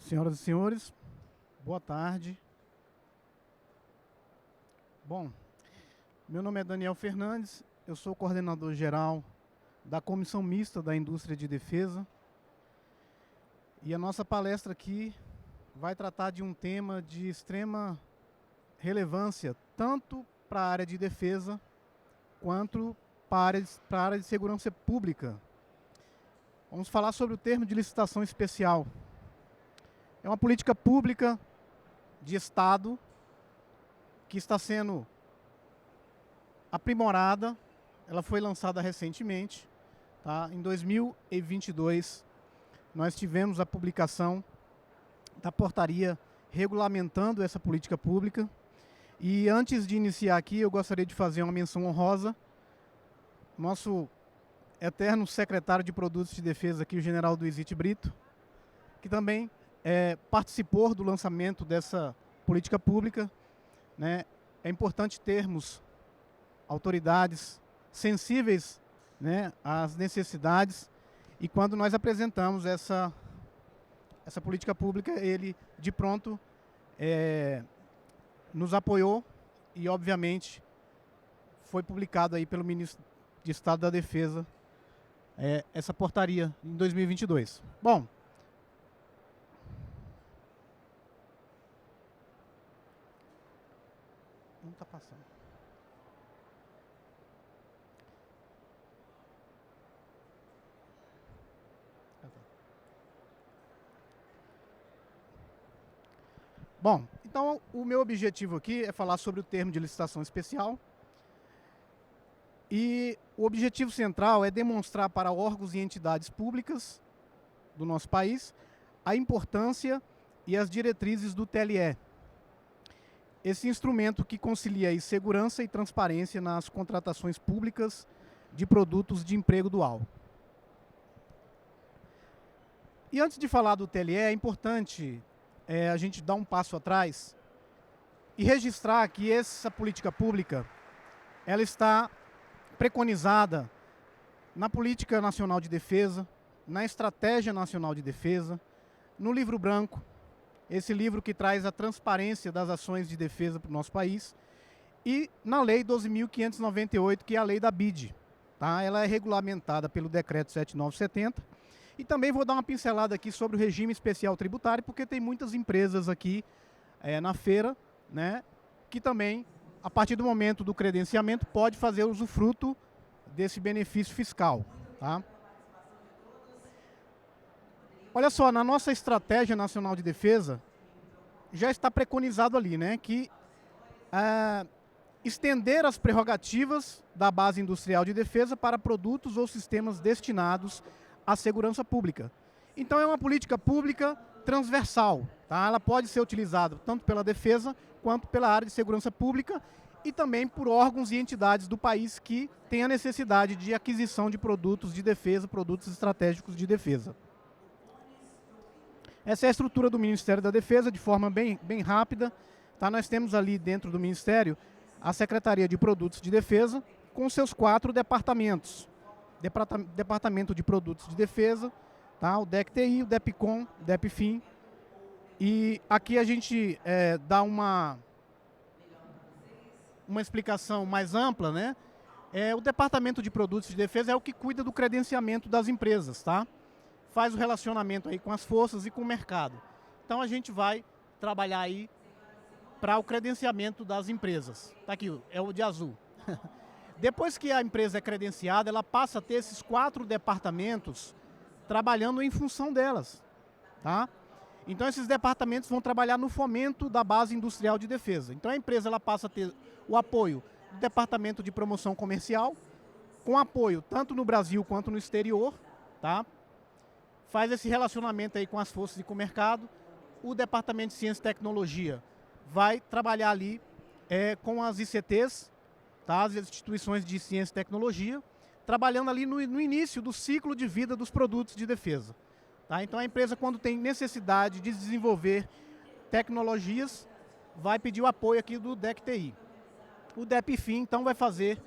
Senhoras e senhores, boa tarde. Bom, meu nome é Daniel Fernandes, eu sou coordenador geral da Comissão Mista da Indústria de Defesa. E a nossa palestra aqui vai tratar de um tema de extrema relevância, tanto para a área de defesa, quanto para a área de segurança pública. Vamos falar sobre o termo de licitação especial. É uma política pública de Estado que está sendo aprimorada. Ela foi lançada recentemente, tá? Em 2022, nós tivemos a publicação da portaria regulamentando essa política pública. E antes de iniciar aqui, eu gostaria de fazer uma menção honrosa. Nosso eterno secretário de Produtos de Defesa aqui, o general Duizite Brito, que também participou do lançamento dessa política pública, né? É importante termos autoridades sensíveis, né, às necessidades, e quando nós apresentamos essa política pública, ele de pronto nos apoiou e obviamente foi publicado aí pelo ministro de Estado da Defesa essa portaria em 2022. Bom, não está passando. Bom, então o meu objetivo aqui é falar sobre o termo de licitação especial. E o objetivo central é demonstrar para órgãos e entidades públicas do nosso país a importância e as diretrizes do TLE. Esse instrumento que concilia aí segurança e transparência nas contratações públicas de produtos de emprego dual. E antes de falar do TLE, é importante a gente dar um passo atrás e registrar que essa política pública ela está preconizada na Política Nacional de Defesa, na Estratégia Nacional de Defesa, no Livro Branco, esse livro que traz a transparência das ações de defesa para o nosso país, e na Lei 12.598, que é a lei da BID. Tá? Ela é regulamentada pelo Decreto 7970. E também vou dar uma pincelada aqui sobre o regime especial tributário, porque tem muitas empresas aqui na feira, né, que também, a partir do momento do credenciamento, pode fazer usufruto desse benefício fiscal. Tá? Olha só, na nossa Estratégia Nacional de Defesa, já está preconizado ali, né, que estender as prerrogativas da base industrial de defesa para produtos ou sistemas destinados à segurança pública. Então é uma política pública transversal. Tá? Ela pode ser utilizada tanto pela defesa quanto pela área de segurança pública e também por órgãos e entidades do país que têm a necessidade de aquisição de produtos de defesa, produtos estratégicos de defesa. Essa é a estrutura do Ministério da Defesa, de forma bem rápida. Tá? Nós temos ali dentro do Ministério a Secretaria de Produtos de Defesa, com seus 4 departamentos. Departamento de Produtos de Defesa, tá? O DECTI, o DEPCOM, o DEPFIM. E aqui a gente dá uma explicação mais ampla, né? O Departamento de Produtos de Defesa é o que cuida do credenciamento das empresas, tá? Faz o relacionamento aí com as forças e com o mercado. Então a gente vai trabalhar aí para o credenciamento das empresas. Tá aqui, é o de azul. Depois que a empresa é credenciada, ela passa a ter esses 4 departamentos trabalhando em função delas. Tá? Então esses departamentos vão trabalhar no fomento da base industrial de defesa. Então a empresa ela passa a ter o apoio do Departamento de Promoção Comercial, com apoio tanto no Brasil quanto no exterior. Tá? Faz esse relacionamento aí com as forças e com o mercado. O Departamento de Ciência e Tecnologia vai trabalhar ali com as ICTs, tá? As instituições de ciência e tecnologia, trabalhando ali no início do ciclo de vida dos produtos de defesa. Tá? Então a empresa, quando tem necessidade de desenvolver tecnologias, vai pedir o apoio aqui do DECTI. O DEPFIM, então, vai fazer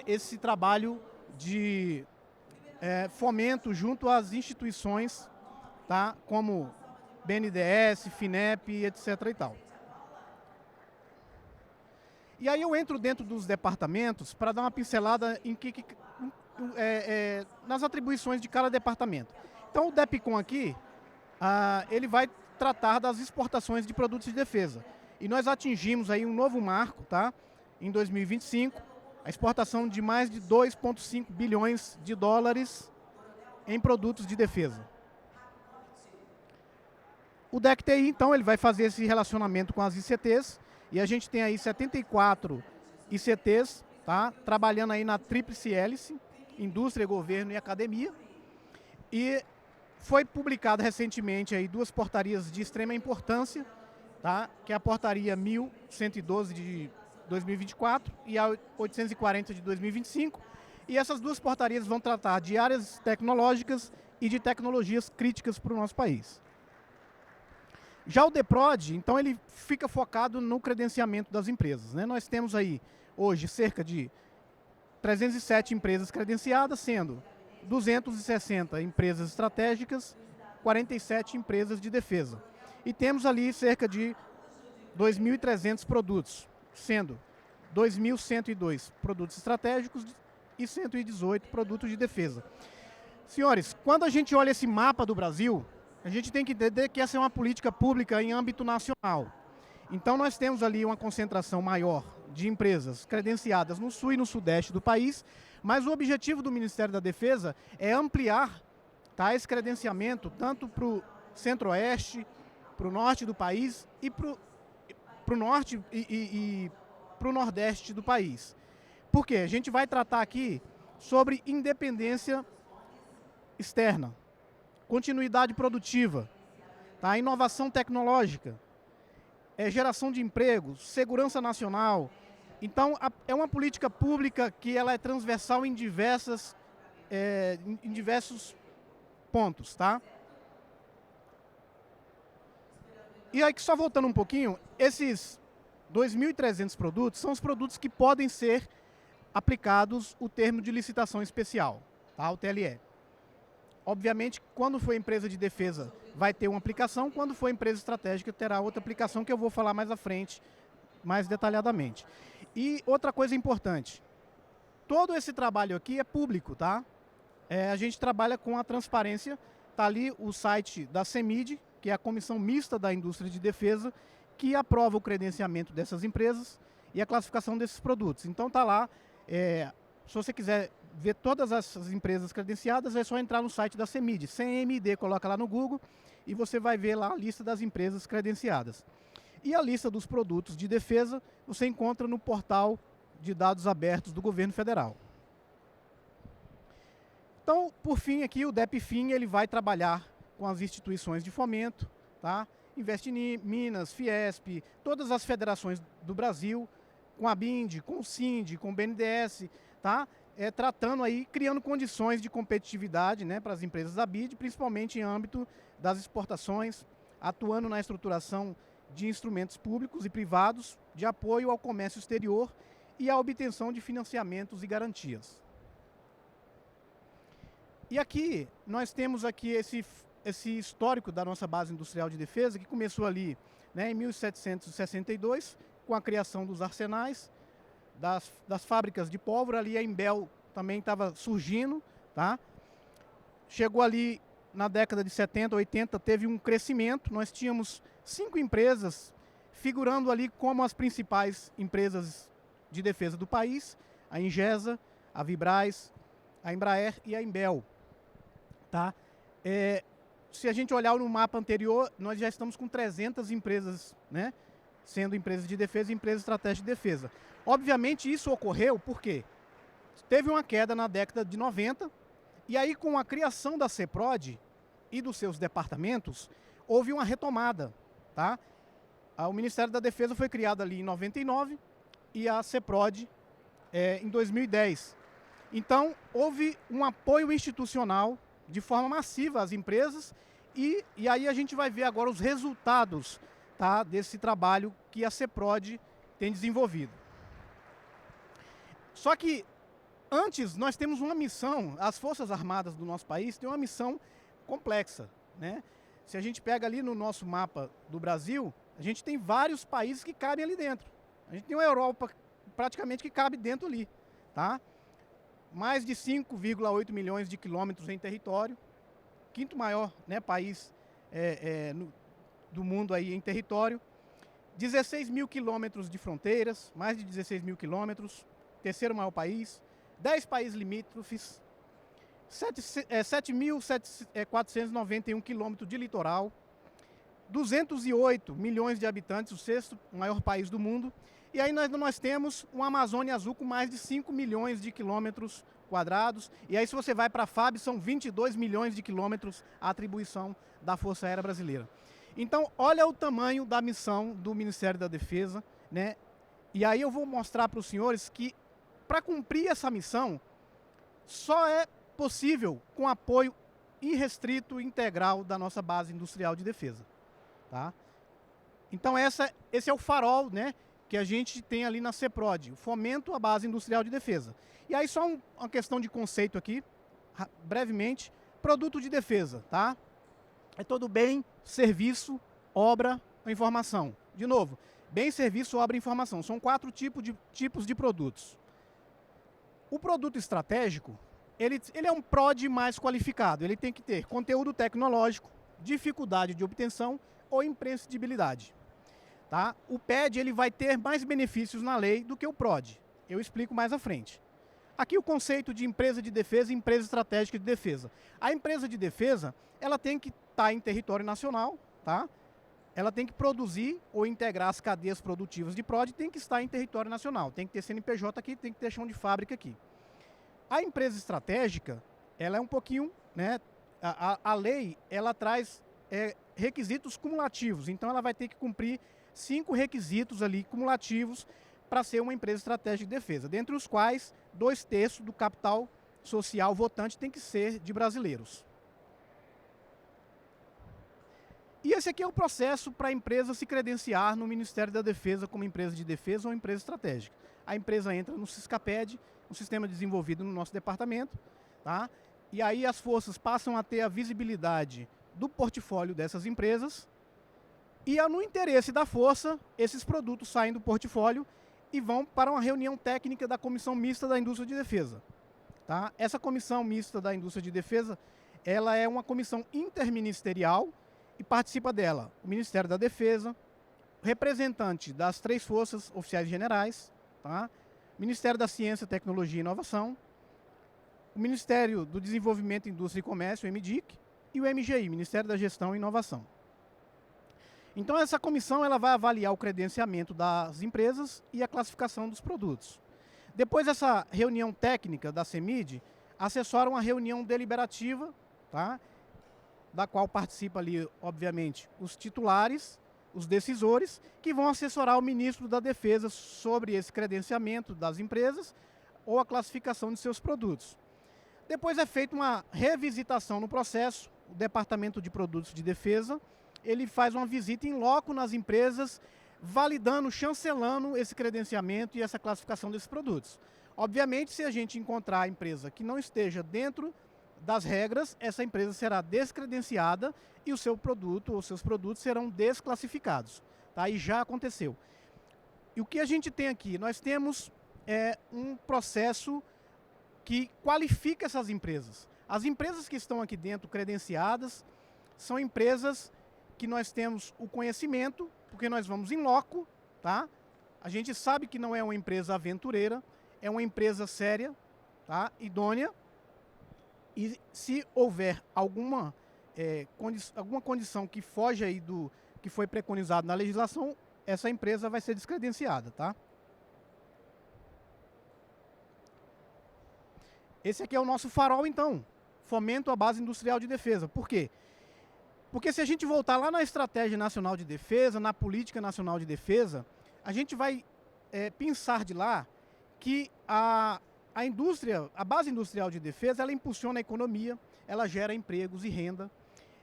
esse trabalho de fomento junto às instituições, tá? Como BNDES, FINEP, etc. e tal. E aí eu entro dentro dos departamentos para dar uma pincelada em nas atribuições de cada departamento. Então o DEPCON aqui, ele vai tratar das exportações de produtos de defesa. E nós atingimos aí um novo marco, tá? Em 2025, a exportação de mais de 2,5 bilhões de dólares em produtos de defesa. O DECTI, então, ele vai fazer esse relacionamento com as ICTs, e a gente tem aí 74 ICTs, tá? Trabalhando aí na tríplice hélice, indústria, governo e academia. E foi publicado recentemente aí 2 portarias de extrema importância, tá? Que é a portaria 1112 de 2024 e a 840 de 2025. E essas 2 portarias vão tratar de áreas tecnológicas e de tecnologias críticas para o nosso país. Já o DEPROD, então, ele fica focado no credenciamento das empresas, né? Nós temos aí, hoje, cerca de 307 empresas credenciadas, sendo 260 empresas estratégicas, 47 empresas de defesa. E temos ali cerca de 2.300 produtos, sendo 2.102 produtos estratégicos e 118 produtos de defesa. Senhores, quando a gente olha esse mapa do Brasil, a gente tem que entender que essa é uma política pública em âmbito nacional. Então nós temos ali uma concentração maior de empresas credenciadas no sul e no sudeste do país, mas o objetivo do Ministério da Defesa é ampliar, tá, esse credenciamento tanto para o centro-oeste, para o norte do país e para o norte e para o nordeste do país. Por quê? A gente vai tratar aqui sobre independência externa, continuidade produtiva, tá? Inovação tecnológica, geração de empregos, segurança nacional. Então, é uma política pública que ela é transversal em diversos pontos, tá? E aí, só voltando um pouquinho, esses 2.300 produtos são os produtos que podem ser aplicados o termo de licitação especial, tá? O TLE. Obviamente, quando for empresa de defesa, vai ter uma aplicação, quando for empresa estratégica, terá outra aplicação que eu vou falar mais à frente, mais detalhadamente. E outra coisa importante, todo esse trabalho aqui é público, tá? A gente trabalha com a transparência, tá ali o site da CEMID, que é a Comissão Mista da Indústria de Defesa, que aprova o credenciamento dessas empresas e a classificação desses produtos. Então tá lá, se você quiser ver todas essas empresas credenciadas, é só entrar no site da CEMID, CMD, coloca lá no Google e você vai ver lá a lista das empresas credenciadas. E a lista dos produtos de defesa você encontra no portal de dados abertos do governo federal. Então, por fim, aqui o DEPFIN ele vai trabalhar com as instituições de fomento, tá? Investe em Minas, Fiesp, todas as federações do Brasil, com a BIND, com o SIND, com o BNDES, tá? Tratando aí, criando condições de competitividade, né, para as empresas da BID, principalmente em âmbito das exportações, atuando na estruturação de instrumentos públicos e privados de apoio ao comércio exterior e à obtenção de financiamentos e garantias. E aqui, nós temos aqui esse histórico da nossa base industrial de defesa, que começou ali, né, em 1762, com a criação dos arsenais, das fábricas de pólvora. Ali a Imbel também estava surgindo, tá? Chegou ali na década de 70, 80, teve um crescimento. Nós tínhamos 5 empresas figurando ali como as principais empresas de defesa do país: a Ingesa, a Vibraz, a Embraer e a Imbel, tá? Se a gente olhar no mapa anterior, nós já estamos com 300 empresas, né, sendo empresas de defesa e empresas estratégicas de defesa. Obviamente isso ocorreu porque teve uma queda na década de 90, e aí com a criação da CEPROD e dos seus departamentos, houve uma retomada, tá? O Ministério da Defesa foi criado ali em 99 e a CEPROD em 2010. Então, houve um apoio institucional de forma massiva às empresas e aí a gente vai ver agora os resultados, tá, desse trabalho que a CEPROD tem desenvolvido. Só que antes nós temos uma missão, as Forças Armadas do nosso país têm uma missão complexa, né? Se a gente pega ali no nosso mapa do Brasil, a gente tem vários países que cabem ali dentro. A gente tem uma Europa praticamente que cabe dentro ali, tá? Mais de 5,8 milhões de quilômetros em território, quinto maior, né, país do mundo aí em território, 16 mil quilômetros de fronteiras, mais de 16 mil quilômetros, terceiro maior país, 10 países limítrofes, 7.491 quilômetros de litoral, 208 milhões de habitantes, o sexto maior país do mundo. E aí nós temos uma Amazônia Azul com mais de 5 milhões de quilômetros quadrados. E aí se você vai para a FAB, são 22 milhões de quilômetros a atribuição da Força Aérea Brasileira. Então, olha o tamanho da missão do Ministério da Defesa, né? E aí eu vou mostrar para os senhores que, para cumprir essa missão, só é possível com apoio irrestrito e integral da nossa base industrial de defesa. Tá? Então esse é o farol, né, que a gente tem ali na CEPROD, o fomento à base industrial de defesa. E aí só uma questão de conceito aqui, brevemente, produto de defesa, tá? É todo bem, serviço, obra ou informação. De novo, bem, serviço, obra e informação. São 4 tipos de produtos. O produto estratégico, ele é um PROD mais qualificado. Ele tem que ter conteúdo tecnológico, dificuldade de obtenção ou imprescindibilidade. Tá? O PED ele vai ter mais benefícios na lei do que o PROD. Eu explico mais à frente. Aqui o conceito de empresa de defesa e empresa estratégica de defesa. A empresa de defesa, ela tem que estar em território nacional, tá? Ela tem que produzir ou integrar as cadeias produtivas de PROD, tem que estar em território nacional, tem que ter CNPJ aqui, tem que ter chão de fábrica aqui. A empresa estratégica, ela é um pouquinho, né? A lei, ela traz requisitos cumulativos, então ela vai ter que cumprir 5 requisitos ali cumulativos para ser uma empresa estratégica de defesa, dentre os quais 2/3 do capital social votante tem que ser de brasileiros. E esse aqui é o processo para a empresa se credenciar no Ministério da Defesa como empresa de defesa ou empresa estratégica. A empresa entra no SISCAPED, um sistema desenvolvido no nosso departamento, tá? E aí as forças passam a ter a visibilidade do portfólio dessas empresas e, no interesse da força, esses produtos saem do portfólio e vão para uma reunião técnica da Comissão Mista da Indústria de Defesa. Tá? Essa Comissão Mista da Indústria de Defesa, ela é uma comissão interministerial e participa dela o Ministério da Defesa, representante das 3 forças oficiais generais, tá? Ministério da Ciência, Tecnologia e Inovação, o Ministério do Desenvolvimento, Indústria e Comércio, o MDIC, e o MGI, Ministério da Gestão e Inovação. Então essa comissão ela vai avaliar o credenciamento das empresas e a classificação dos produtos. Depois dessa reunião técnica da CEMID, assessora uma reunião deliberativa, tá? Da qual participa ali, obviamente, os titulares, os decisores, que vão assessorar o ministro da Defesa sobre esse credenciamento das empresas ou a classificação de seus produtos. Depois é feita uma revisitação no processo, o Departamento de Produtos de Defesa, ele faz uma visita em loco nas empresas, validando, chancelando esse credenciamento e essa classificação desses produtos. Obviamente, se a gente encontrar a empresa que não esteja dentro das regras, essa empresa será descredenciada e o seu produto ou seus produtos serão desclassificados. Tá? E já aconteceu. E o que a gente tem aqui? Nós temos um processo que qualifica essas empresas. As empresas que estão aqui dentro credenciadas são empresas que nós temos o conhecimento, porque nós vamos em loco, tá? A gente sabe que não é uma empresa aventureira, é uma empresa séria, tá? Idônea. E se houver alguma condição que foge aí do que foi preconizado na legislação, essa empresa vai ser descredenciada, tá? Esse aqui é o nosso farol, então. Fomento à base industrial de defesa. Por quê? Porque se a gente voltar lá na Estratégia Nacional de Defesa, na Política Nacional de Defesa, a gente vai pensar de lá que a indústria, a base industrial de defesa, ela impulsiona a economia, ela gera empregos e renda,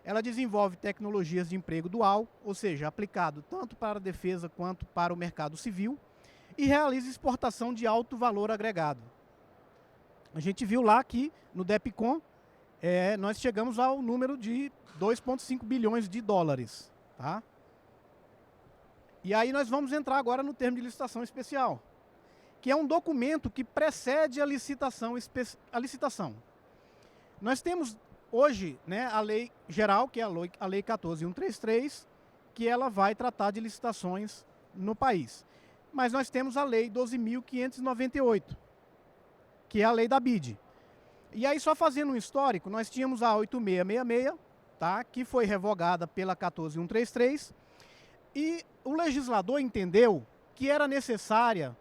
ela desenvolve tecnologias de emprego dual, ou seja, aplicado tanto para a defesa quanto para o mercado civil, e realiza exportação de alto valor agregado. A gente viu lá que no DEPCON nós chegamos ao número de 2,5 bilhões de dólares. Tá? E aí nós vamos entrar agora no termo de licitação especial, que é um documento que precede a licitação. Nós temos hoje, né, a lei geral, que é a lei 14.133, que ela vai tratar de licitações no país. Mas nós temos a lei 12.598, que é a lei da BID. E aí, só fazendo um histórico, nós tínhamos a 8666, tá, que foi revogada pela 14.133, e o legislador entendeu que era necessária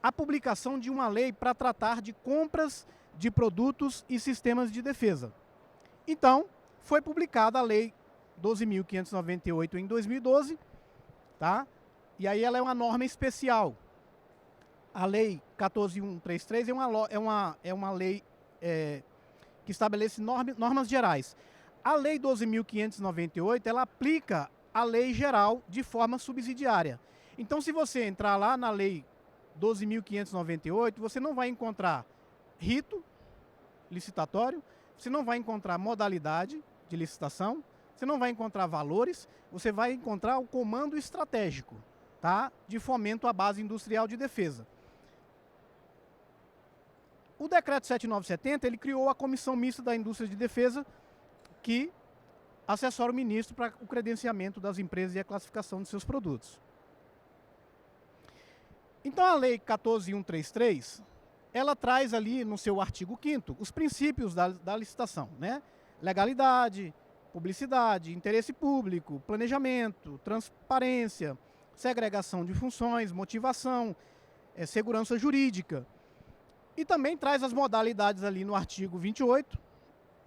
a publicação de uma lei para tratar de compras de produtos e sistemas de defesa. Então, foi publicada a lei 12.598 em 2012, tá? E aí ela é uma norma especial. A lei 14.133 é uma lei que estabelece normas gerais. A lei 12.598, ela aplica a lei geral de forma subsidiária. Então, se você entrar lá na lei 12.598, você não vai encontrar rito licitatório, você não vai encontrar modalidade de licitação, você não vai encontrar valores, você vai encontrar o comando estratégico, tá, de fomento à base industrial de defesa. O decreto 7970, ele criou a Comissão Mista da Indústria de Defesa, que assessora o ministro para o credenciamento das empresas e a classificação de seus produtos. Então, a lei 14.133, ela traz ali no seu artigo 5º os princípios da licitação, né? Legalidade, publicidade, interesse público, planejamento, transparência, segregação de funções, motivação, segurança jurídica. E também traz as modalidades ali no artigo 28,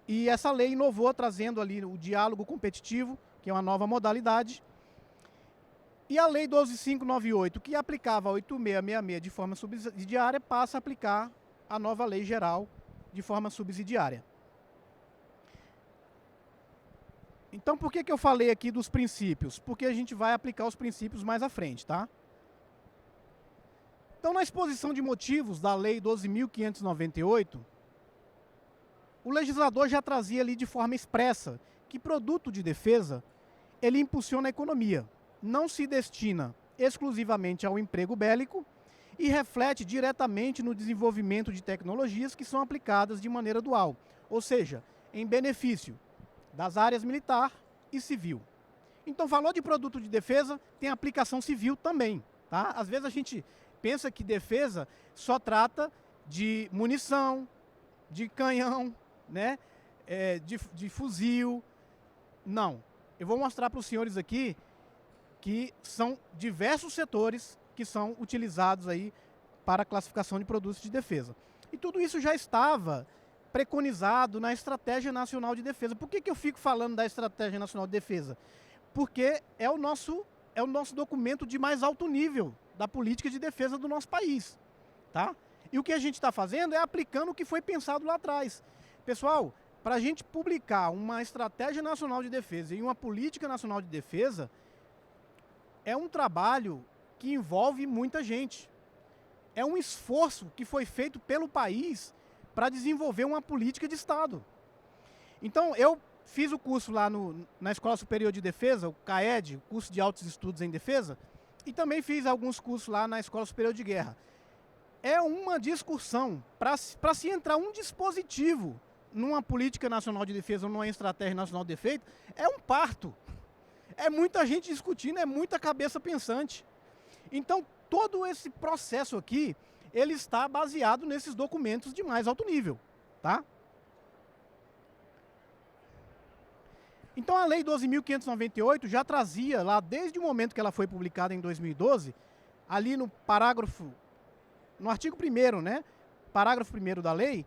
e essa lei inovou trazendo ali o diálogo competitivo, que é uma nova modalidade. E a lei 12.598, que aplicava a 8666 de forma subsidiária, passa a aplicar a nova lei geral de forma subsidiária. Então, por que eu falei aqui dos princípios? Porque a gente vai aplicar os princípios mais à frente, tá? Então, na exposição de motivos da lei 12.598, o legislador já trazia ali de forma expressa que produto de defesa, ele impulsiona a economia, não se destina exclusivamente ao emprego bélico e reflete diretamente no desenvolvimento de tecnologias que são aplicadas de maneira dual, ou seja, em benefício das áreas militar e civil. Então, falou de produto de defesa, tem aplicação civil também, tá? Às vezes a gente pensa que defesa só trata de munição, de canhão, né? De fuzil. Não. Eu vou mostrar para os senhores aqui que são diversos setores que são utilizados aí para a classificação de produtos de defesa. E tudo isso já estava preconizado na Estratégia Nacional de Defesa. Por que eu fico falando da Estratégia Nacional de Defesa? Porque é o nosso documento de mais alto nível da política de defesa do nosso país, tá? E o que a gente está fazendo é aplicando o que foi pensado lá atrás. Pessoal, para a gente publicar uma Estratégia Nacional de Defesa e uma Política Nacional de Defesa, é um trabalho que envolve muita gente. É um esforço que foi feito pelo país para desenvolver uma política de Estado. Então, eu fiz o curso lá na Escola Superior de Defesa, o CAED, curso de Altos Estudos em Defesa, e também fiz alguns cursos lá na Escola Superior de Guerra. É uma discussão para se entrar um dispositivo numa política nacional de defesa ou numa estratégia nacional de defesa, é um parto. É muita gente discutindo, é muita cabeça pensante. Então, todo esse processo aqui, ele está baseado nesses documentos de mais alto nível, tá? Então, a Lei 12.598 já trazia lá, desde o momento que ela foi publicada em 2012, ali no artigo 1º, né? Parágrafo 1º da lei,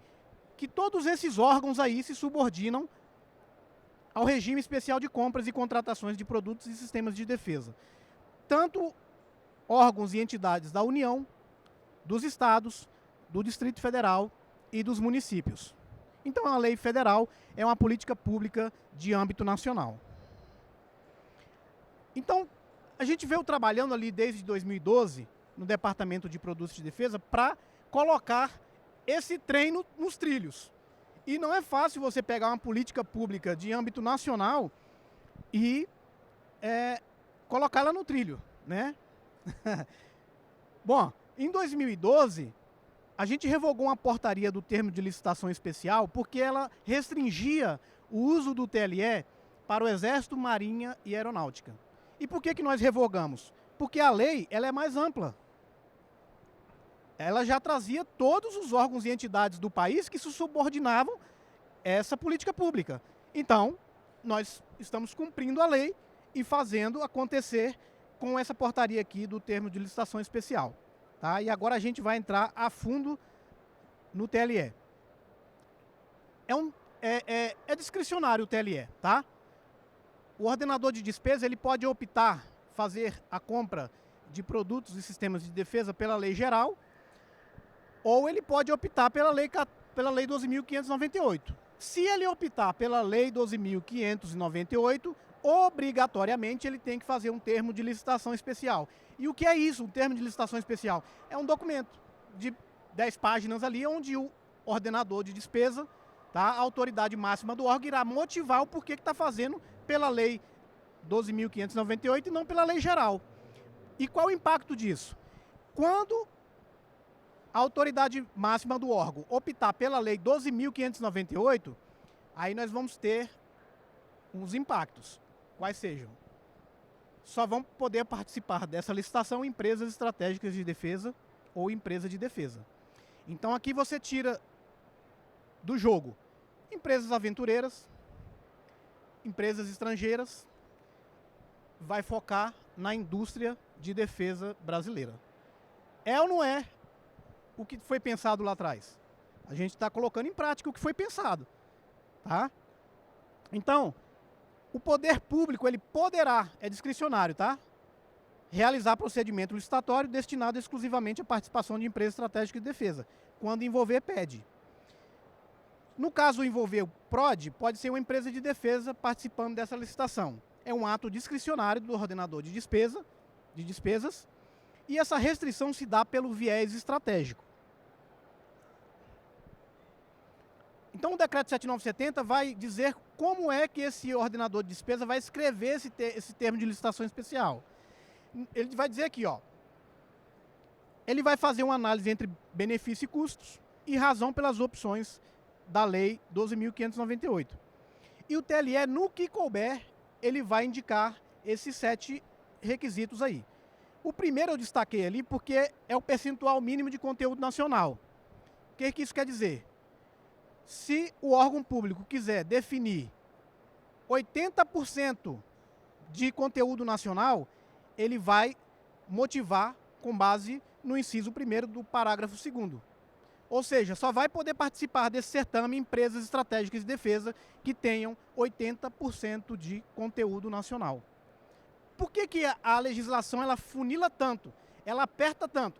que todos esses órgãos aí se subordinam ao regime especial de compras e contratações de produtos e sistemas de defesa. Tanto órgãos e entidades da União, dos estados, do Distrito Federal e dos municípios. Então, a lei federal é uma política pública de âmbito nacional. Então, a gente veio trabalhando ali desde 2012, no Departamento de Produtos de Defesa, para colocar esse trem nos trilhos. E não é fácil você pegar uma política pública de âmbito nacional e colocá-la no trilho, né? Bom, em 2012, a gente revogou uma portaria do termo de licitação especial porque ela restringia o uso do TLE para o Exército, Marinha e Aeronáutica. E por que nós revogamos? Porque a lei ela é mais ampla. Ela já trazia todos os órgãos e entidades do país que se subordinavam a essa política pública. Então, nós estamos cumprindo a lei e fazendo acontecer com essa portaria aqui do termo de licitação especial. Tá? E agora a gente vai entrar a fundo no TLE. É discricionário o TLE, tá? O ordenador de despesa ele pode optar fazer a compra de produtos e sistemas de defesa pela lei geral, ou ele pode optar pela lei 12.598. Se ele optar pela lei 12.598, obrigatoriamente ele tem que fazer um termo de licitação especial. E o que é isso, um termo de licitação especial? É um documento de 10 páginas ali, onde o ordenador de despesa, tá, a autoridade máxima do órgão, irá motivar o porquê que está fazendo pela lei 12.598 e não pela lei geral. E qual o impacto disso? Quando a autoridade máxima do órgão optar pela lei 12.598, aí nós vamos ter uns impactos. Quais sejam? Só vão poder participar dessa licitação empresas estratégicas de defesa ou empresa de defesa. Então aqui você tira do jogo empresas aventureiras, empresas estrangeiras, vai focar na indústria de defesa brasileira. É ou não é o que foi pensado lá atrás? A gente está colocando em prática o que foi pensado. Tá? Então, o poder público, ele poderá, é discricionário, tá? Realizar procedimento licitatório destinado exclusivamente à participação de empresas estratégicas de defesa, quando envolver PED. No caso envolver o PROD, pode ser uma empresa de defesa participando dessa licitação. É um ato discricionário do ordenador de despesas, e essa restrição se dá pelo viés estratégico. Então o decreto 7970 vai dizer como é que esse ordenador de despesa vai escrever esse termo de licitação especial. Ele vai dizer aqui, ó, ele vai fazer uma análise entre benefício e custos e razão pelas opções da lei 12.598. E o TLE, no que couber, ele vai indicar esses 7 requisitos aí. O primeiro eu destaquei ali porque é o percentual mínimo de conteúdo nacional. O que isso quer dizer? Se o órgão público quiser definir 80% de conteúdo nacional, ele vai motivar com base no inciso 1º do parágrafo 2º. Ou seja, só vai poder participar desse certame empresas estratégicas de defesa que tenham 80% de conteúdo nacional. Por que a legislação ela funila tanto, ela aperta tanto?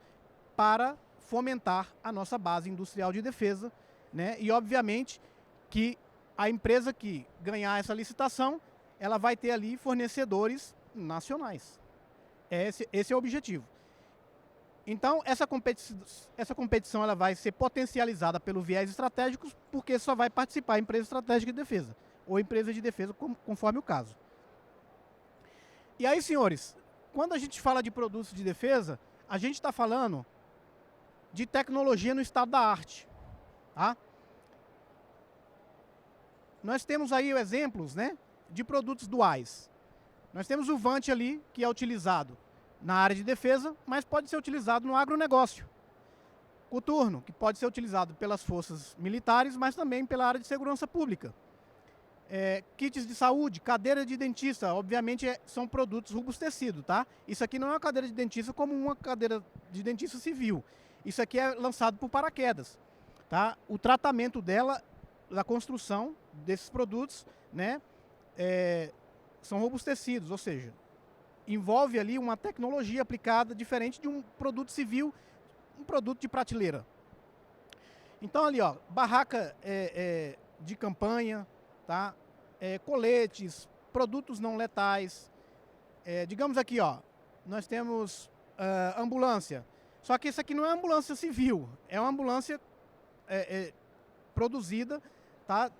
Para fomentar a nossa base industrial de defesa, né? E, obviamente, que a empresa que ganhar essa licitação, ela vai ter ali fornecedores nacionais. Esse é o objetivo. Então, essa competição ela vai ser potencializada pelo viés estratégico, porque só vai participar a empresa estratégica de defesa, ou empresa de defesa, conforme o caso. E aí, senhores, quando a gente fala de produtos de defesa, a gente está falando de tecnologia no estado da arte. Tá? Nós temos aí exemplos, né, de produtos duais. Nós temos o Vant ali, que é utilizado na área de defesa, mas pode ser utilizado no agronegócio. Coturno, que pode ser utilizado pelas forças militares, mas também pela área de segurança pública. Kits de saúde, cadeira de dentista, obviamente são produtos robustecidos, tá? Isso aqui não é uma cadeira de dentista como uma cadeira de dentista civil. Isso aqui é lançado por paraquedas, tá? O tratamento dela, da construção desses produtos, né, são robustecidos, ou seja, envolve ali uma tecnologia aplicada diferente de um produto civil, um produto de prateleira. Então ali, ó, barraca de campanha, tá? Coletes, produtos não letais. Digamos aqui, ó, nós temos ambulância. Só que isso aqui não é ambulância civil, é uma ambulância produzida tá?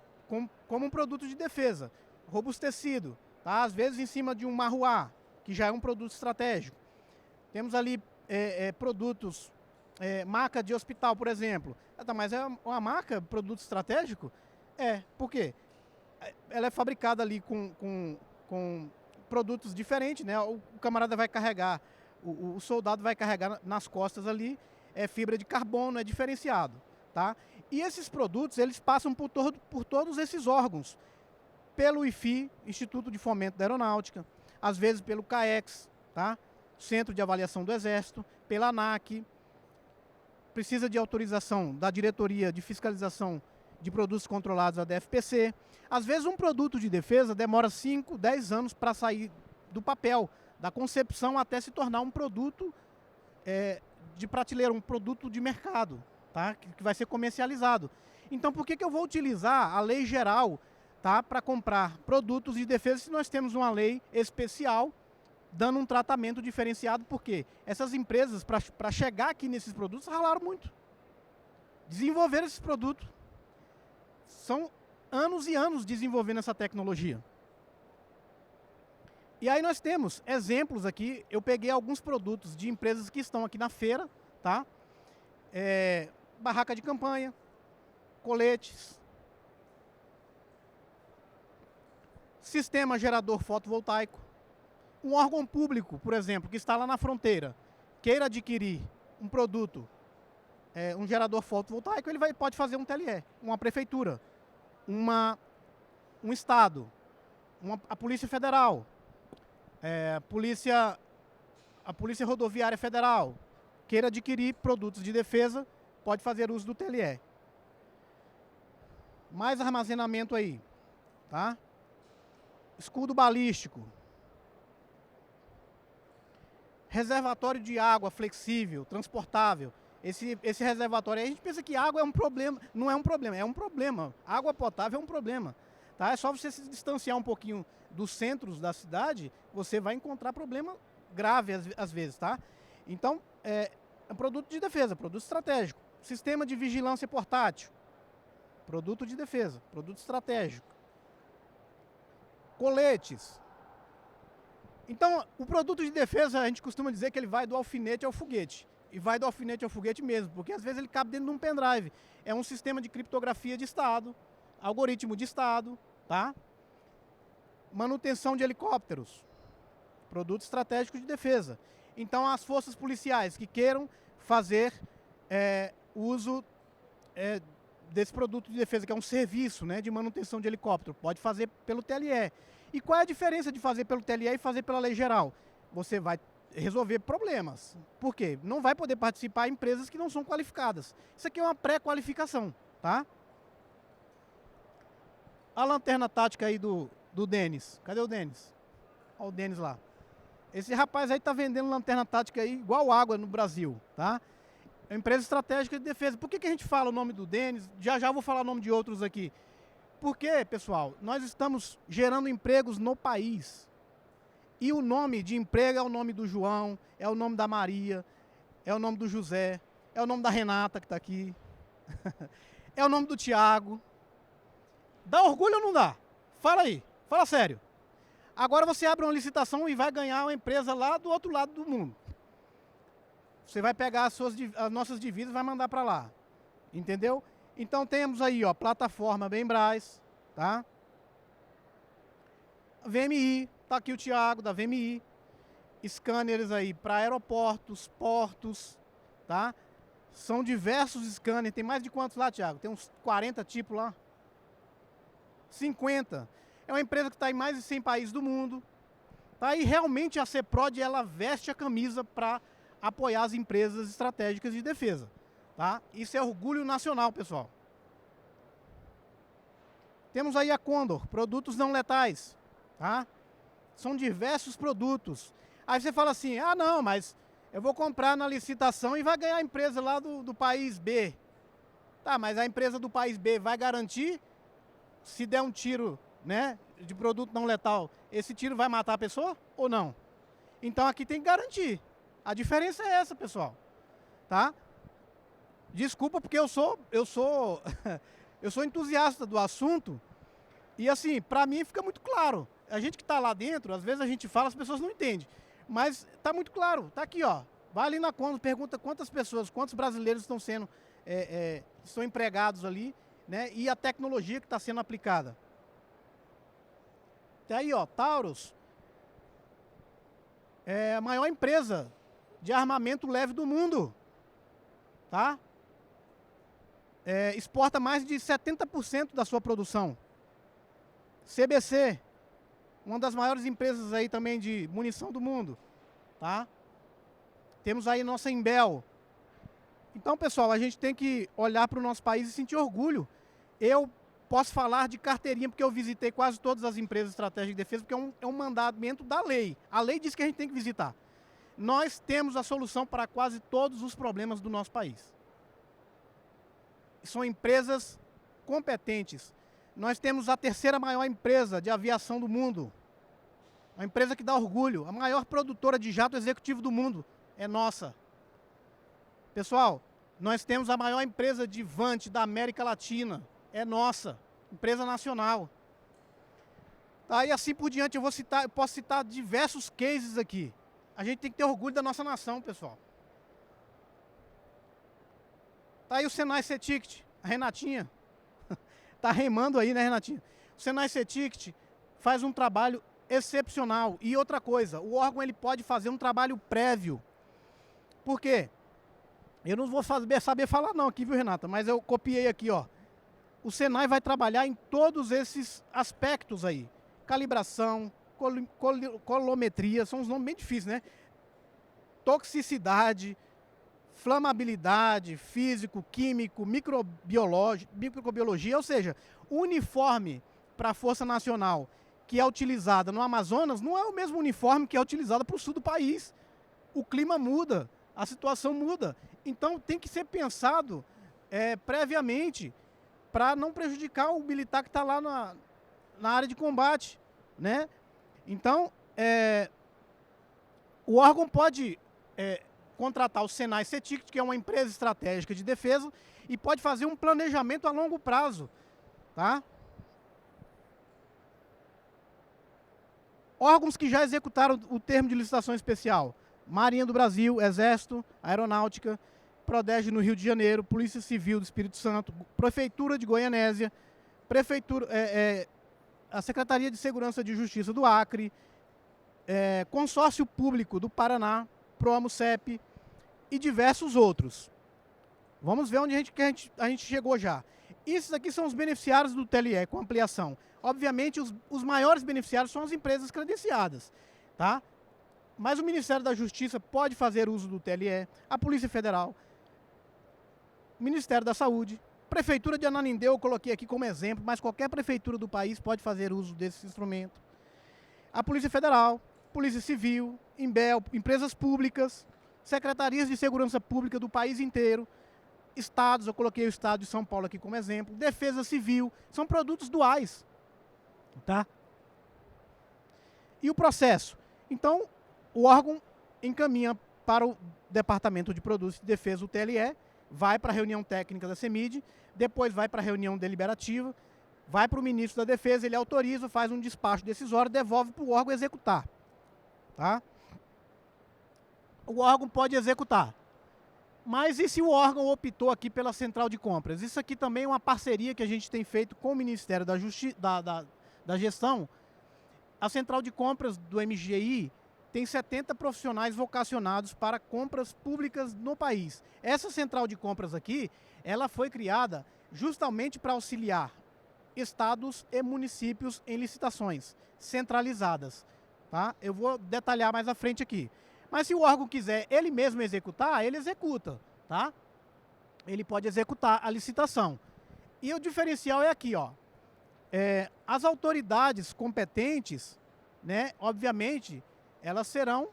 Como um produto de defesa, robustecido, tá? Às vezes em cima de um marruá, que já é um produto estratégico. Temos ali produtos, maca de hospital, por exemplo. Tá, mas é uma marca, produto estratégico? Por quê? Ela é fabricada ali com produtos diferentes, né? O camarada vai carregar, o soldado vai carregar nas costas ali, fibra de carbono, é diferenciado, tá? E esses produtos, eles passam por todos esses órgãos, pelo IFI, Instituto de Fomento da Aeronáutica, às vezes pelo CAEX, tá? Centro de Avaliação do Exército, pela ANAC, precisa de autorização da Diretoria de Fiscalização de Produtos Controlados, a DFPC. Às vezes um produto de defesa demora 5, 10 anos para sair do papel, da concepção até se tornar um produto de prateleira, um produto de mercado, tá? Que vai ser comercializado. Então por que eu vou utilizar a lei geral, tá, para comprar produtos de defesa se nós temos uma lei especial dando um tratamento diferenciado? Porque essas empresas, para chegar aqui nesses produtos, ralaram muito. Desenvolveram esses produtos. São anos e anos desenvolvendo essa tecnologia. E aí nós temos exemplos aqui. Eu peguei alguns produtos de empresas que estão aqui na feira, tá? Barraca de campanha, coletes, sistema gerador fotovoltaico. Um órgão público, por exemplo, que está lá na fronteira, queira adquirir um produto, um gerador fotovoltaico, ele pode fazer um TLE, uma prefeitura, um estado, a Polícia Federal, a Polícia Rodoviária Federal, queira adquirir produtos de defesa, pode fazer uso do TLE. Mais armazenamento aí, tá? Escudo balístico. Reservatório de água flexível, transportável. Esse reservatório aí, a gente pensa que água é um problema. Não é um problema, é um problema. Água potável é um problema. Tá? É só você se distanciar um pouquinho dos centros da cidade, você vai encontrar problema grave às vezes, tá? Então, é um produto de defesa, produto estratégico. Sistema de vigilância portátil, produto de defesa, produto estratégico. Coletes. Então, o produto de defesa, a gente costuma dizer que ele vai do alfinete ao foguete. E vai do alfinete ao foguete mesmo, porque às vezes ele cabe dentro de um pendrive. É um sistema de criptografia de Estado, algoritmo de Estado, tá? Manutenção de helicópteros, produto estratégico de defesa. Então, as forças policiais que queiram fazer uso desse produto de defesa, que é um serviço, né, de manutenção de helicóptero, pode fazer pelo TLE. E qual é a diferença de fazer pelo TLE e fazer pela lei geral? Você vai resolver problemas. Por quê? Não vai poder participar empresas que não são qualificadas. Isso aqui é uma pré-qualificação, tá? A lanterna tática aí do Denis. Cadê o Denis? Olha o Denis lá. Esse rapaz aí tá vendendo lanterna tática aí igual água no Brasil, tá? É uma empresa estratégica de defesa. Por que a gente fala o nome do Denis? Já vou falar o nome de outros aqui. Porque, pessoal, nós estamos gerando empregos no país. E o nome de emprego é o nome do João, é o nome da Maria, é o nome do José, é o nome da Renata que está aqui, é o nome do Tiago. Dá orgulho ou não dá? Fala aí, fala sério. Agora você abre uma licitação e vai ganhar uma empresa lá do outro lado do mundo. Você vai pegar as nossas divisas e vai mandar para lá. Entendeu? Então temos aí, ó, plataforma Bembras, tá? VMI, tá aqui o Thiago da VMI. Scanners aí para aeroportos, portos, tá? São diversos scanners. Tem mais de quantos lá, Thiago? Tem uns 40 tipos lá? 50. É uma empresa que está em mais de 100 países do mundo. Tá? E realmente a CEPROD, ela veste a camisa para apoiar as empresas estratégicas de defesa. Tá? Isso é orgulho nacional, pessoal. Temos aí a Condor, produtos não letais. Tá? São diversos produtos. Aí você fala assim, ah não, mas eu vou comprar na licitação e vai ganhar a empresa lá do país B. Tá, mas a empresa do país B vai garantir, se der um tiro, né, de produto não letal, esse tiro vai matar a pessoa ou não? Então aqui tem que garantir. A diferença é essa, pessoal. Tá? Desculpa porque eu sou Eu sou entusiasta do assunto e, assim, para mim fica muito claro. A gente que está lá dentro, às vezes a gente fala, as pessoas não entendem. Mas está muito claro, está aqui, ó. Vai ali na conta, pergunta quantas pessoas, quantos brasileiros estão sendo, estão empregados ali, né? E a tecnologia que está sendo aplicada. Tá aí, ó, Taurus é a maior empresa de armamento leve do mundo, tá? Exporta mais de 70% da sua produção. CBC, uma das maiores empresas aí também de munição do mundo, tá? Temos aí nossa Imbel. Então, pessoal, a gente tem que olhar para o nosso país e sentir orgulho. Eu posso falar de carteirinha porque eu visitei quase todas as empresas estratégicas de defesa, porque é um mandamento da lei. A lei diz que a gente tem que visitar. Nós temos a solução para quase todos os problemas do nosso país. São empresas competentes. Nós temos a terceira maior empresa de aviação do mundo. Uma empresa que dá orgulho. A maior produtora de jato executivo do mundo é nossa. Pessoal, nós temos a maior empresa de Vante da América Latina. É nossa. Empresa nacional. Tá, e assim por diante, eu posso citar diversos cases aqui. A gente tem que ter orgulho da nossa nação, pessoal. Tá aí o Senai C-Ticket, a Renatinha. Tá remando aí, né, Renatinha? O Senai C-Ticket faz um trabalho excepcional. E outra coisa, o órgão ele pode fazer um trabalho prévio. Por quê? Eu não vou saber falar não aqui, viu, Renata? Mas eu copiei aqui, ó. O Senai vai trabalhar em todos esses aspectos aí. Calibração, colometria, são uns nomes bem difíceis, né? Toxicidade, flamabilidade, físico, químico, microbiologia, ou seja, o uniforme para a Força Nacional que é utilizada no Amazonas não é o mesmo uniforme que é utilizado para o sul do país. O clima muda, a situação muda. Então tem que ser pensado previamente para não prejudicar o militar que está lá na área de combate, né? Então, o órgão pode contratar o Senai C-Ticket, que é uma empresa estratégica de defesa, e pode fazer um planejamento a longo prazo, tá? Órgãos que já executaram o termo de licitação especial: Marinha do Brasil, Exército, Aeronáutica, Prodege no Rio de Janeiro, Polícia Civil do Espírito Santo, Prefeitura de Goianésia, a Secretaria de Segurança de Justiça do Acre, Consórcio Público do Paraná, Proamo-CEP e diversos outros. Vamos ver onde a gente chegou já. Esses aqui são os beneficiários do TLE com ampliação. Obviamente, os maiores beneficiários são as empresas credenciadas, tá? Mas o Ministério da Justiça pode fazer uso do TLE, a Polícia Federal, o Ministério da Saúde, Prefeitura de Ananindeua eu coloquei aqui como exemplo, mas qualquer prefeitura do país pode fazer uso desse instrumento. A Polícia Federal, Polícia Civil, Imbel, empresas públicas, secretarias de segurança pública do país inteiro, estados, eu coloquei o estado de São Paulo aqui como exemplo, Defesa Civil, são produtos duais, tá? E o processo? Então, o órgão encaminha para o Departamento de Produtos de Defesa, o TLE, vai para a reunião técnica da CEMID, depois vai para a reunião deliberativa, vai para o ministro da Defesa, ele autoriza, faz um despacho decisório, devolve para o órgão executar. Tá? O órgão pode executar. Mas e se o órgão optou aqui pela central de compras? Isso aqui também é uma parceria que a gente tem feito com o Ministério da Gestão. A central de compras do MGI tem 70 profissionais vocacionados para compras públicas no país. Essa central de compras aqui, ela foi criada justamente para auxiliar estados e municípios em licitações centralizadas. Tá? Eu vou detalhar mais à frente aqui. Mas se o órgão quiser ele mesmo executar, ele executa. Tá? Ele pode executar a licitação. E o diferencial é aqui, ó. As autoridades competentes, né, obviamente, elas serão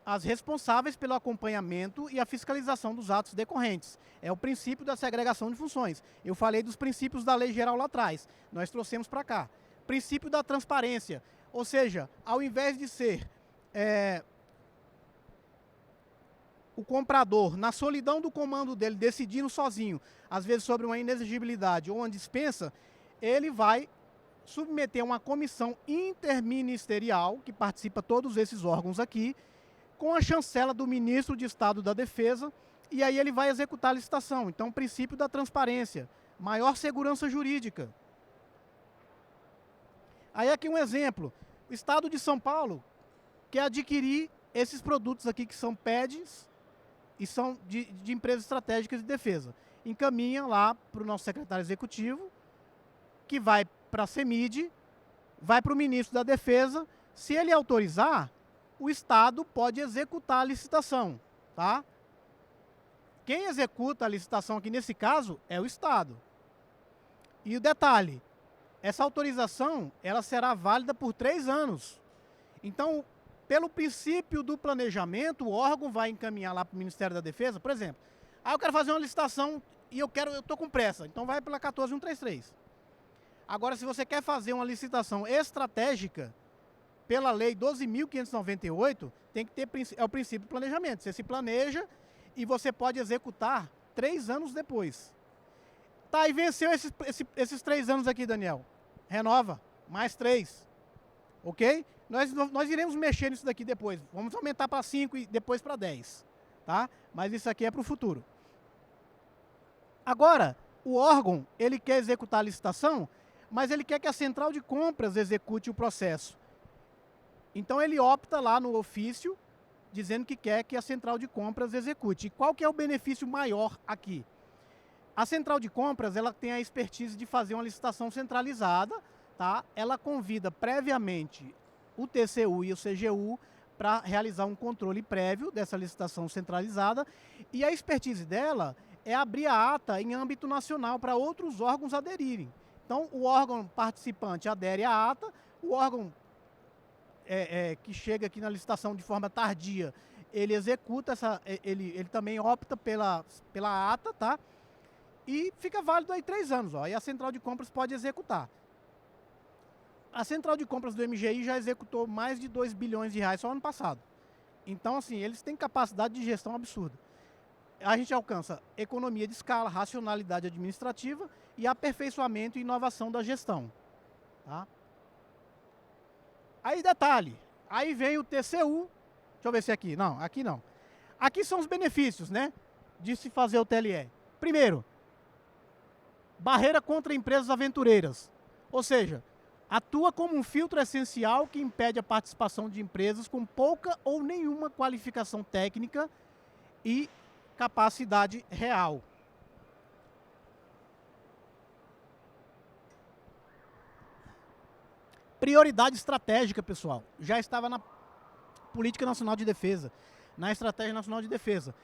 as responsáveis pelo acompanhamento e a fiscalização dos atos decorrentes. É o princípio da segregação de funções. Eu falei dos princípios da lei geral lá atrás, nós trouxemos para cá. Princípio da transparência, ou seja, ao invés de ser o comprador, na solidão do comando dele, decidindo sozinho, às vezes sobre uma inexigibilidade ou uma dispensa, ele vai submeter uma comissão interministerial, que participa todos esses órgãos aqui, com a chancela do ministro de Estado da Defesa, e aí ele vai executar a licitação. Então, princípio da transparência, maior segurança jurídica. Aí aqui um exemplo, o Estado de São Paulo quer adquirir esses produtos aqui que são PEDs e são de empresas estratégicas de defesa. Encaminha lá para o nosso secretário executivo, que vai para a CEMID, vai para o ministro da Defesa. Se ele autorizar, o Estado pode executar a licitação, tá? Quem executa a licitação aqui nesse caso é o Estado. E o detalhe, essa autorização ela será válida por 3 anos. Então, pelo princípio do planejamento, o órgão vai encaminhar lá para o Ministério da Defesa, por exemplo, eu quero fazer uma licitação e eu estou com pressa, então vai pela 14133. Agora, se você quer fazer uma licitação estratégica, pela lei 12.598, tem que ter o princípio do planejamento. Você se planeja e você pode executar 3 anos depois. Tá, e venceu esses 3 anos aqui, Daniel. Renova, mais 3. Ok? Nós iremos mexer nisso daqui depois. Vamos aumentar para 5 e depois para 10. Tá? Mas isso aqui é para o futuro. Agora, o órgão, ele quer executar a licitação, mas ele quer que a central de compras execute o processo. Então ele opta lá no ofício, dizendo que quer que a central de compras execute. E qual que é o benefício maior aqui? A central de compras, ela tem a expertise de fazer uma licitação centralizada, tá? Ela convida previamente o TCU e o CGU para realizar um controle prévio dessa licitação centralizada, e a expertise dela é abrir a ata em âmbito nacional para outros órgãos aderirem. Então, o órgão participante adere à ata, o órgão que chega aqui na licitação de forma tardia, ele executa ele também opta pela ata, tá? E fica válido aí 3 anos, ó. E a central de compras pode executar. A central de compras do MGI já executou mais de 2 bilhões de reais só ano passado. Então, assim, eles têm capacidade de gestão absurda. A gente alcança economia de escala, racionalidade administrativa e aperfeiçoamento e inovação da gestão, tá? Aí, detalhe, aí vem o TCU, deixa eu ver se é aqui, não, aqui não. Aqui são os benefícios, né, de se fazer o TLE. Primeiro, barreira contra empresas aventureiras, ou seja, atua como um filtro essencial que impede a participação de empresas com pouca ou nenhuma qualificação técnica e capacidade real. Prioridade estratégica, pessoal, já estava na Política Nacional de Defesa, na Estratégia Nacional de Defesa.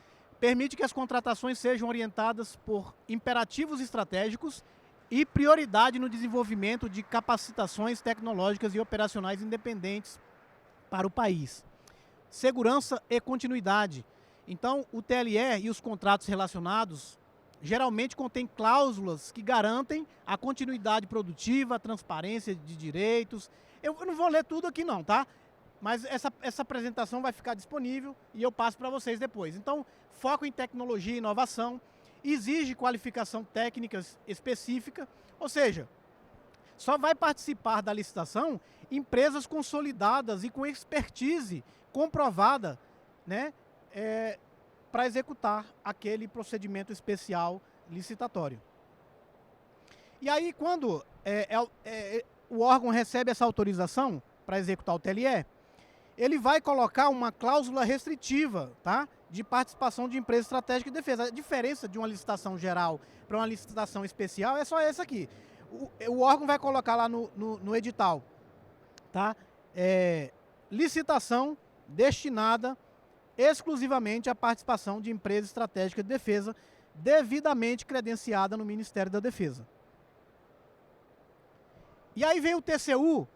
Permite que as contratações sejam orientadas por imperativos estratégicos e prioridade no desenvolvimento de capacitações tecnológicas e operacionais independentes para o país. Segurança e continuidade. Então, o TLE e os contratos relacionados geralmente contêm cláusulas que garantem a continuidade produtiva, a transparência de direitos. Eu não vou ler tudo aqui não, tá? Mas essa apresentação vai ficar disponível e eu passo para vocês depois. Então, foco em tecnologia e inovação, exige qualificação técnica específica, ou seja, só vai participar da licitação empresas consolidadas e com expertise comprovada, né, para executar aquele procedimento especial licitatório. E aí, quando o órgão recebe essa autorização para executar o TLE, ele vai colocar uma cláusula restritiva, tá, de participação de empresa estratégica de defesa. A diferença de uma licitação geral para uma licitação especial é só essa aqui. O órgão vai colocar lá no edital, tá, licitação destinada exclusivamente à participação de empresa estratégica de defesa devidamente credenciada no Ministério da Defesa. E aí vem o TCU,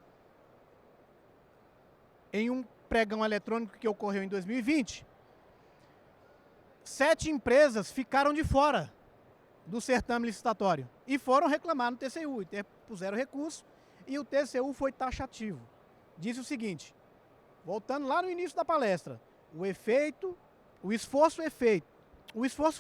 em um pregão eletrônico que ocorreu em 2020, 7 empresas ficaram de fora do certame licitatório e foram reclamar no TCU, e puseram recurso, e o TCU foi taxativo. Disse o seguinte, voltando lá no início da palestra, o efeito o esforço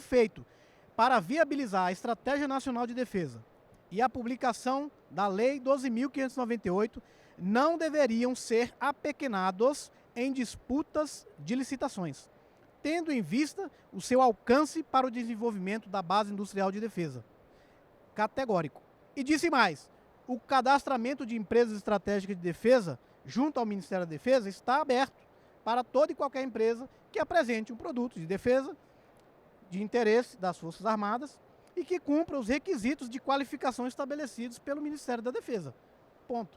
feito para viabilizar a Estratégia Nacional de Defesa e a publicação da Lei 12.598 não deveriam ser apequenados em disputas de licitações, tendo em vista o seu alcance para o desenvolvimento da base industrial de defesa. Categórico. E disse mais, o cadastramento de empresas estratégicas de defesa junto ao Ministério da Defesa está aberto para toda e qualquer empresa que apresente um produto de defesa de interesse das Forças Armadas e que cumpra os requisitos de qualificação estabelecidos pelo Ministério da Defesa. Ponto.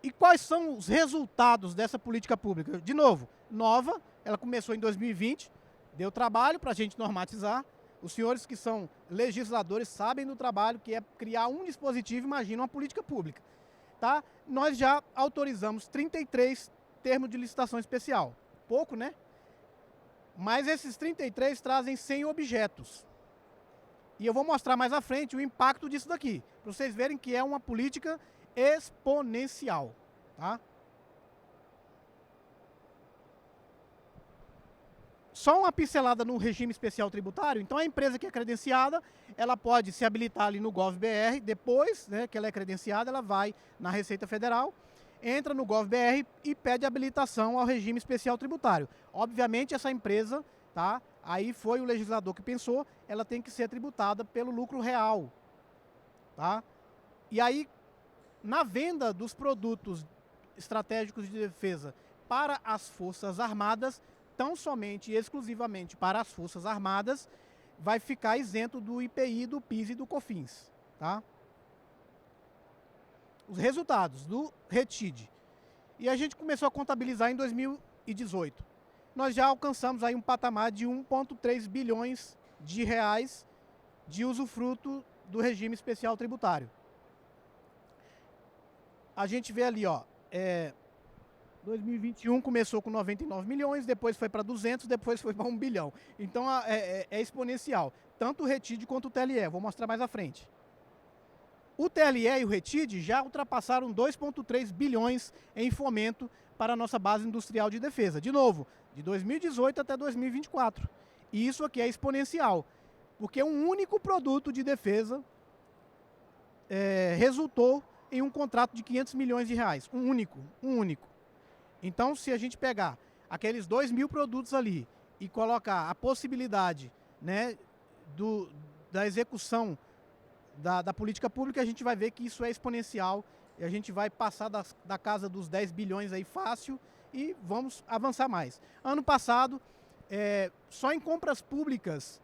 E quais são os resultados dessa política pública? De novo, nova, ela começou em 2020, deu trabalho para a gente normatizar. Os senhores que são legisladores sabem do trabalho que é criar um dispositivo, imagina uma política pública. Tá? Nós já autorizamos 33 termos de licitação especial. Pouco, né? Mas esses 33 trazem 100 objetos. E eu vou mostrar mais à frente o impacto disso daqui, para vocês verem que é uma política exponencial. Tá? Só uma pincelada no regime especial tributário. Então, a empresa que é credenciada, ela pode se habilitar ali no GovBR. Depois, né, que ela é credenciada, ela vai na Receita Federal, entra no GovBR e pede habilitação ao regime especial tributário. Obviamente, essa empresa, tá, aí foi o legislador que pensou, ela tem que ser tributada pelo lucro real. Tá? E aí, na venda dos produtos estratégicos de defesa para as Forças Armadas, tão somente e exclusivamente para as Forças Armadas, vai ficar isento do IPI, do PIS e do COFINS. Tá? Os resultados do RETID. E a gente começou a contabilizar em 2018. Nós já alcançamos aí um patamar de 1,3 bilhões de reais de usufruto do regime especial tributário. A gente vê ali, ó, 2021 começou com 99 milhões, depois foi para 200, depois foi para 1 bilhão. Então é exponencial, tanto o RETID quanto o TLE, vou mostrar mais à frente. O TLE e o RETID já ultrapassaram 2,3 bilhões em fomento para a nossa base industrial de defesa. De novo, de 2018 até 2024. E isso aqui é exponencial, porque um único produto de defesa resultou em um contrato de 500 milhões de reais. Um único. Então, se a gente pegar aqueles 2.000 produtos ali e colocar a possibilidade, né, da execução da política pública, a gente vai ver que isso é exponencial e a gente vai passar da casa dos 10 bilhões aí fácil e vamos avançar mais. Ano passado, só em compras públicas,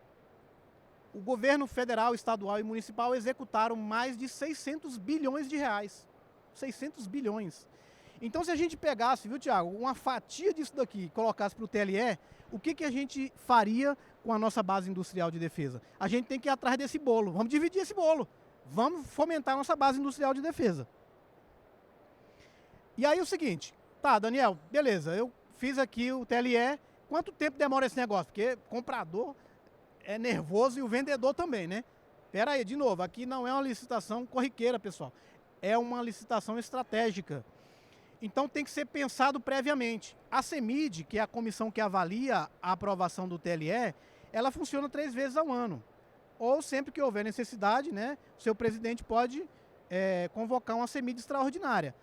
o governo federal, estadual e municipal executaram mais de 600 bilhões de reais. 600 bilhões. Então, se a gente pegasse, viu, Tiago, uma fatia disso daqui e colocasse para o TLE, o que a gente faria com a nossa base industrial de defesa? A gente tem que ir atrás desse bolo. Vamos dividir esse bolo. Vamos fomentar a nossa base industrial de defesa. E aí o seguinte, tá, Daniel, beleza, eu fiz aqui o TLE, quanto tempo demora esse negócio? Porque comprador é nervoso e o vendedor também, né? Pera aí, de novo, aqui não é uma licitação corriqueira, pessoal. É uma licitação estratégica. Então tem que ser pensado previamente. A CEMID, que é a comissão que avalia a aprovação do TLE, ela funciona 3 vezes ao ano. Ou sempre que houver necessidade, né, o seu presidente pode convocar uma CEMID extraordinária.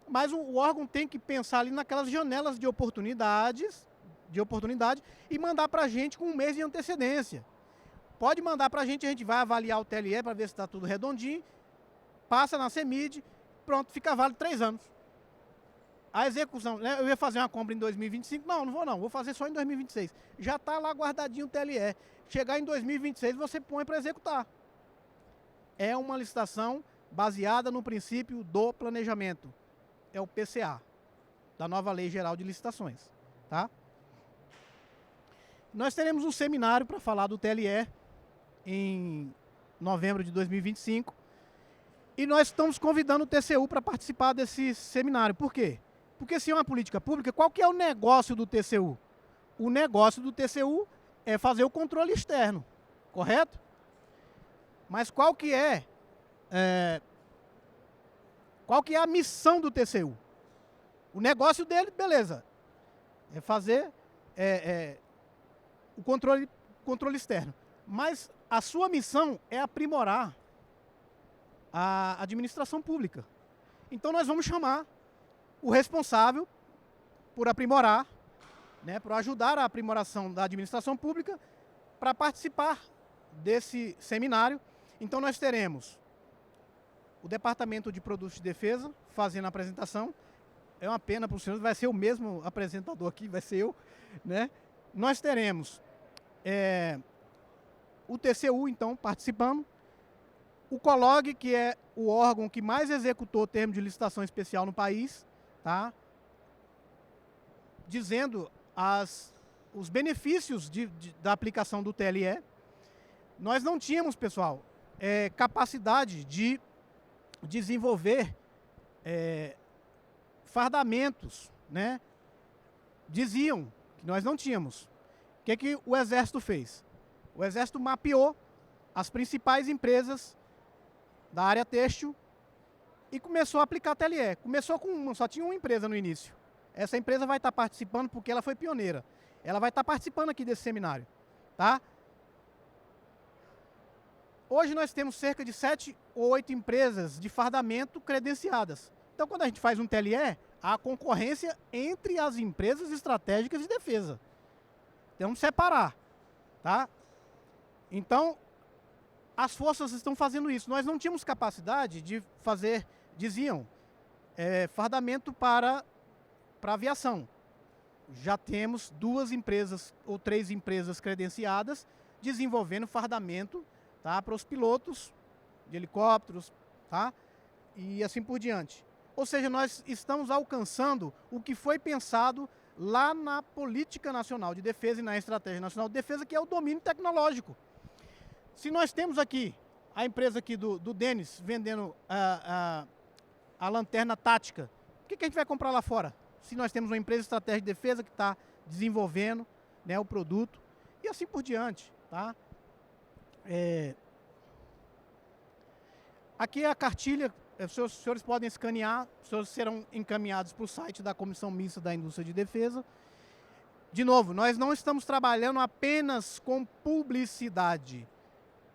Mas o órgão tem que pensar ali naquelas janelas de oportunidade e mandar para a gente com 1 mês de antecedência. Pode mandar para a gente vai avaliar o TLE para ver se está tudo redondinho, passa na CEMID, pronto, fica válido 3 anos. A execução, né, eu ia fazer uma compra em 2025, não vou fazer só em 2026. Já está lá guardadinho o TLE. Chegar em 2026, você põe para executar. É uma licitação baseada no princípio do planejamento. É o PCA, da nova Lei Geral de Licitações. Tá? Nós teremos um seminário para falar do TLE em novembro de 2025. E nós estamos convidando o TCU para participar desse seminário. Por quê? Porque se é uma política pública, qual que é o negócio do TCU? O negócio do TCU é fazer o controle externo, correto? Mas qual que é a missão do TCU? O negócio dele, beleza, é fazer o controle externo. Mas a sua missão é aprimorar a administração pública. Então nós vamos chamar o responsável por aprimorar, né, por ajudar a aprimoração da administração pública para participar desse seminário. Então nós teremos o Departamento de Produtos de Defesa fazendo a apresentação. É uma pena para os senhores, vai ser o mesmo apresentador aqui, vai ser eu, né? Nós teremos o TCU, então, participando. O COLOG, que é o órgão que mais executou o termo de licitação especial no país, tá? Dizendo os benefícios da aplicação do TLE. Nós não tínhamos, pessoal, capacidade de desenvolver fardamentos, né? Diziam que nós não tínhamos. O que o Exército fez? O Exército mapeou as principais empresas da área têxtil e começou a aplicar TLE. Começou com uma, só tinha uma empresa no início. Essa empresa vai estar participando porque ela foi pioneira. Ela vai estar participando aqui desse seminário, tá? Hoje nós temos cerca de 7 ou 8 empresas de fardamento credenciadas. Então, quando a gente faz um TLE, há concorrência entre as empresas estratégicas de defesa. Temos que separar, tá? Então, as forças estão fazendo isso. Nós não tínhamos capacidade de fazer, diziam, fardamento para aviação. Já temos 2 empresas ou 3 empresas credenciadas desenvolvendo fardamento, tá, para os pilotos de helicópteros, tá, e assim por diante. Ou seja, nós estamos alcançando o que foi pensado lá na Política Nacional de Defesa e na Estratégia Nacional de Defesa, que é o domínio tecnológico. Se nós temos aqui a empresa aqui do Denis vendendo a lanterna tática, por que a gente vai comprar lá fora? Se nós temos uma empresa estratégica de defesa que está desenvolvendo, né, o produto e assim por diante, tá? Aqui é a cartilha, os senhores podem escanear, os senhores serão encaminhados para o site da Comissão Mista da Indústria de Defesa. De novo, nós não estamos trabalhando apenas com publicidade,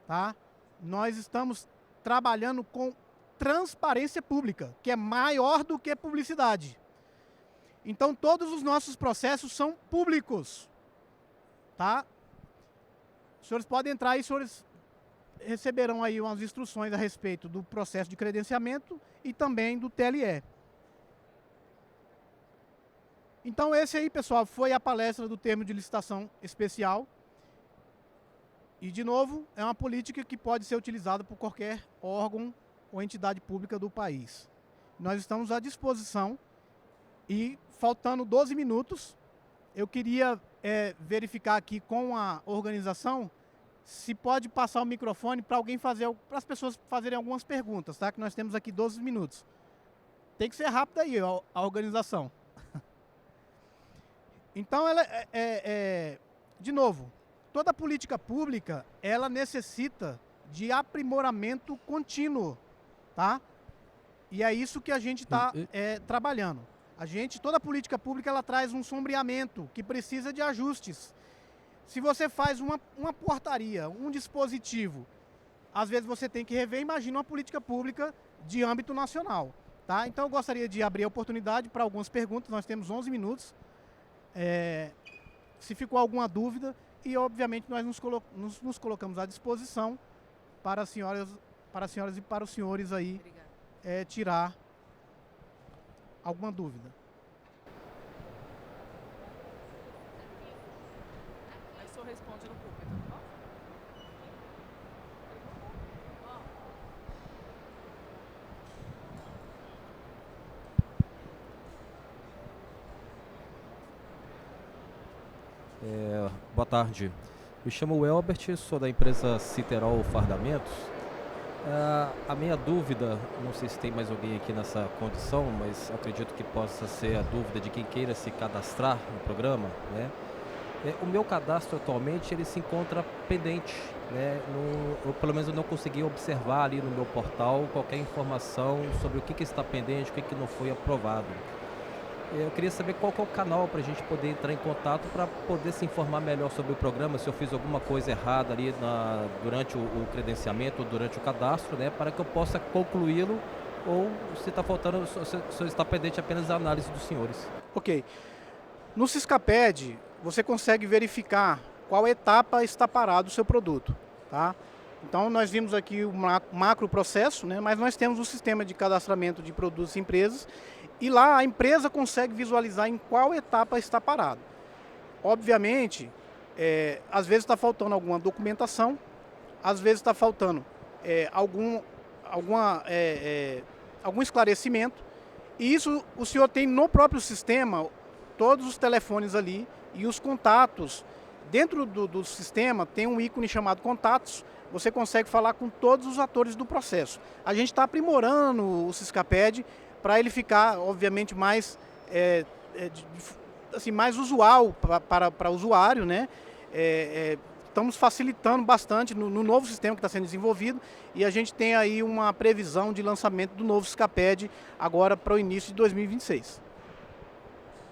tá? Nós estamos trabalhando com transparência pública, que é maior do que publicidade. Então, todos os nossos processos são públicos, tá? Os senhores podem entrar e os senhores receberão aí umas instruções a respeito do processo de credenciamento e também do TLE. Então, esse aí, pessoal, foi a palestra do termo de licitação especial. E, de novo, é uma política que pode ser utilizada por qualquer órgão ou entidade pública do país. Nós estamos à disposição e, faltando 12 minutos, eu queria verificar aqui com a organização se pode passar o microfone para alguém fazer, para as pessoas fazerem algumas perguntas, tá? Que nós temos aqui 12 minutos. Tem que ser rápido aí a organização. Então, de novo, toda política pública, ela necessita de aprimoramento contínuo, tá? E é isso que a gente está trabalhando. Toda política pública, ela traz um sombreamento que precisa de ajustes. Se você faz uma portaria, um dispositivo, às vezes você tem que rever, imagina uma política pública de âmbito nacional, tá? Então eu gostaria de abrir a oportunidade para algumas perguntas, nós temos 11 minutos. Se ficou alguma dúvida, e obviamente nós nos colocamos à disposição para as senhoras e para os senhores aí tirar alguma dúvida. Aí o senhor responde no público, tá bom? Boa tarde. Me chamo Elbert, sou da empresa Citerol Fardamentos. A minha dúvida, não sei se tem mais alguém aqui nessa condição, mas acredito que possa ser a dúvida de quem queira se cadastrar no programa, né? O meu cadastro atualmente ele se encontra pendente, né? Eu, pelo menos eu não consegui observar ali no meu portal qualquer informação sobre o que está pendente, o que não foi aprovado. Eu queria saber qual que é o canal para a gente poder entrar em contato para poder se informar melhor sobre o programa, se eu fiz alguma coisa errada ali durante o credenciamento, durante o cadastro, né, para que eu possa concluí-lo, ou se está faltando, se está pendente apenas a análise dos senhores. Ok. No Siscaped, você consegue verificar qual etapa está parado o seu produto, tá? Então, nós vimos aqui o macro processo, né, mas nós temos o sistema de cadastramento de produtos e empresas, e lá a empresa consegue visualizar em qual etapa está parado. Obviamente, às vezes está faltando alguma documentação, às vezes está faltando algum esclarecimento, e isso o senhor tem no próprio sistema, todos os telefones ali e os contatos. Dentro do sistema tem um ícone chamado contatos, você consegue falar com todos os atores do processo. A gente está aprimorando o Siscaped para ele ficar, obviamente, mais, mais usual para o usuário, né? Estamos facilitando bastante no novo sistema que está sendo desenvolvido, e a gente tem aí uma previsão de lançamento do novo Siscaped agora para o início de 2026.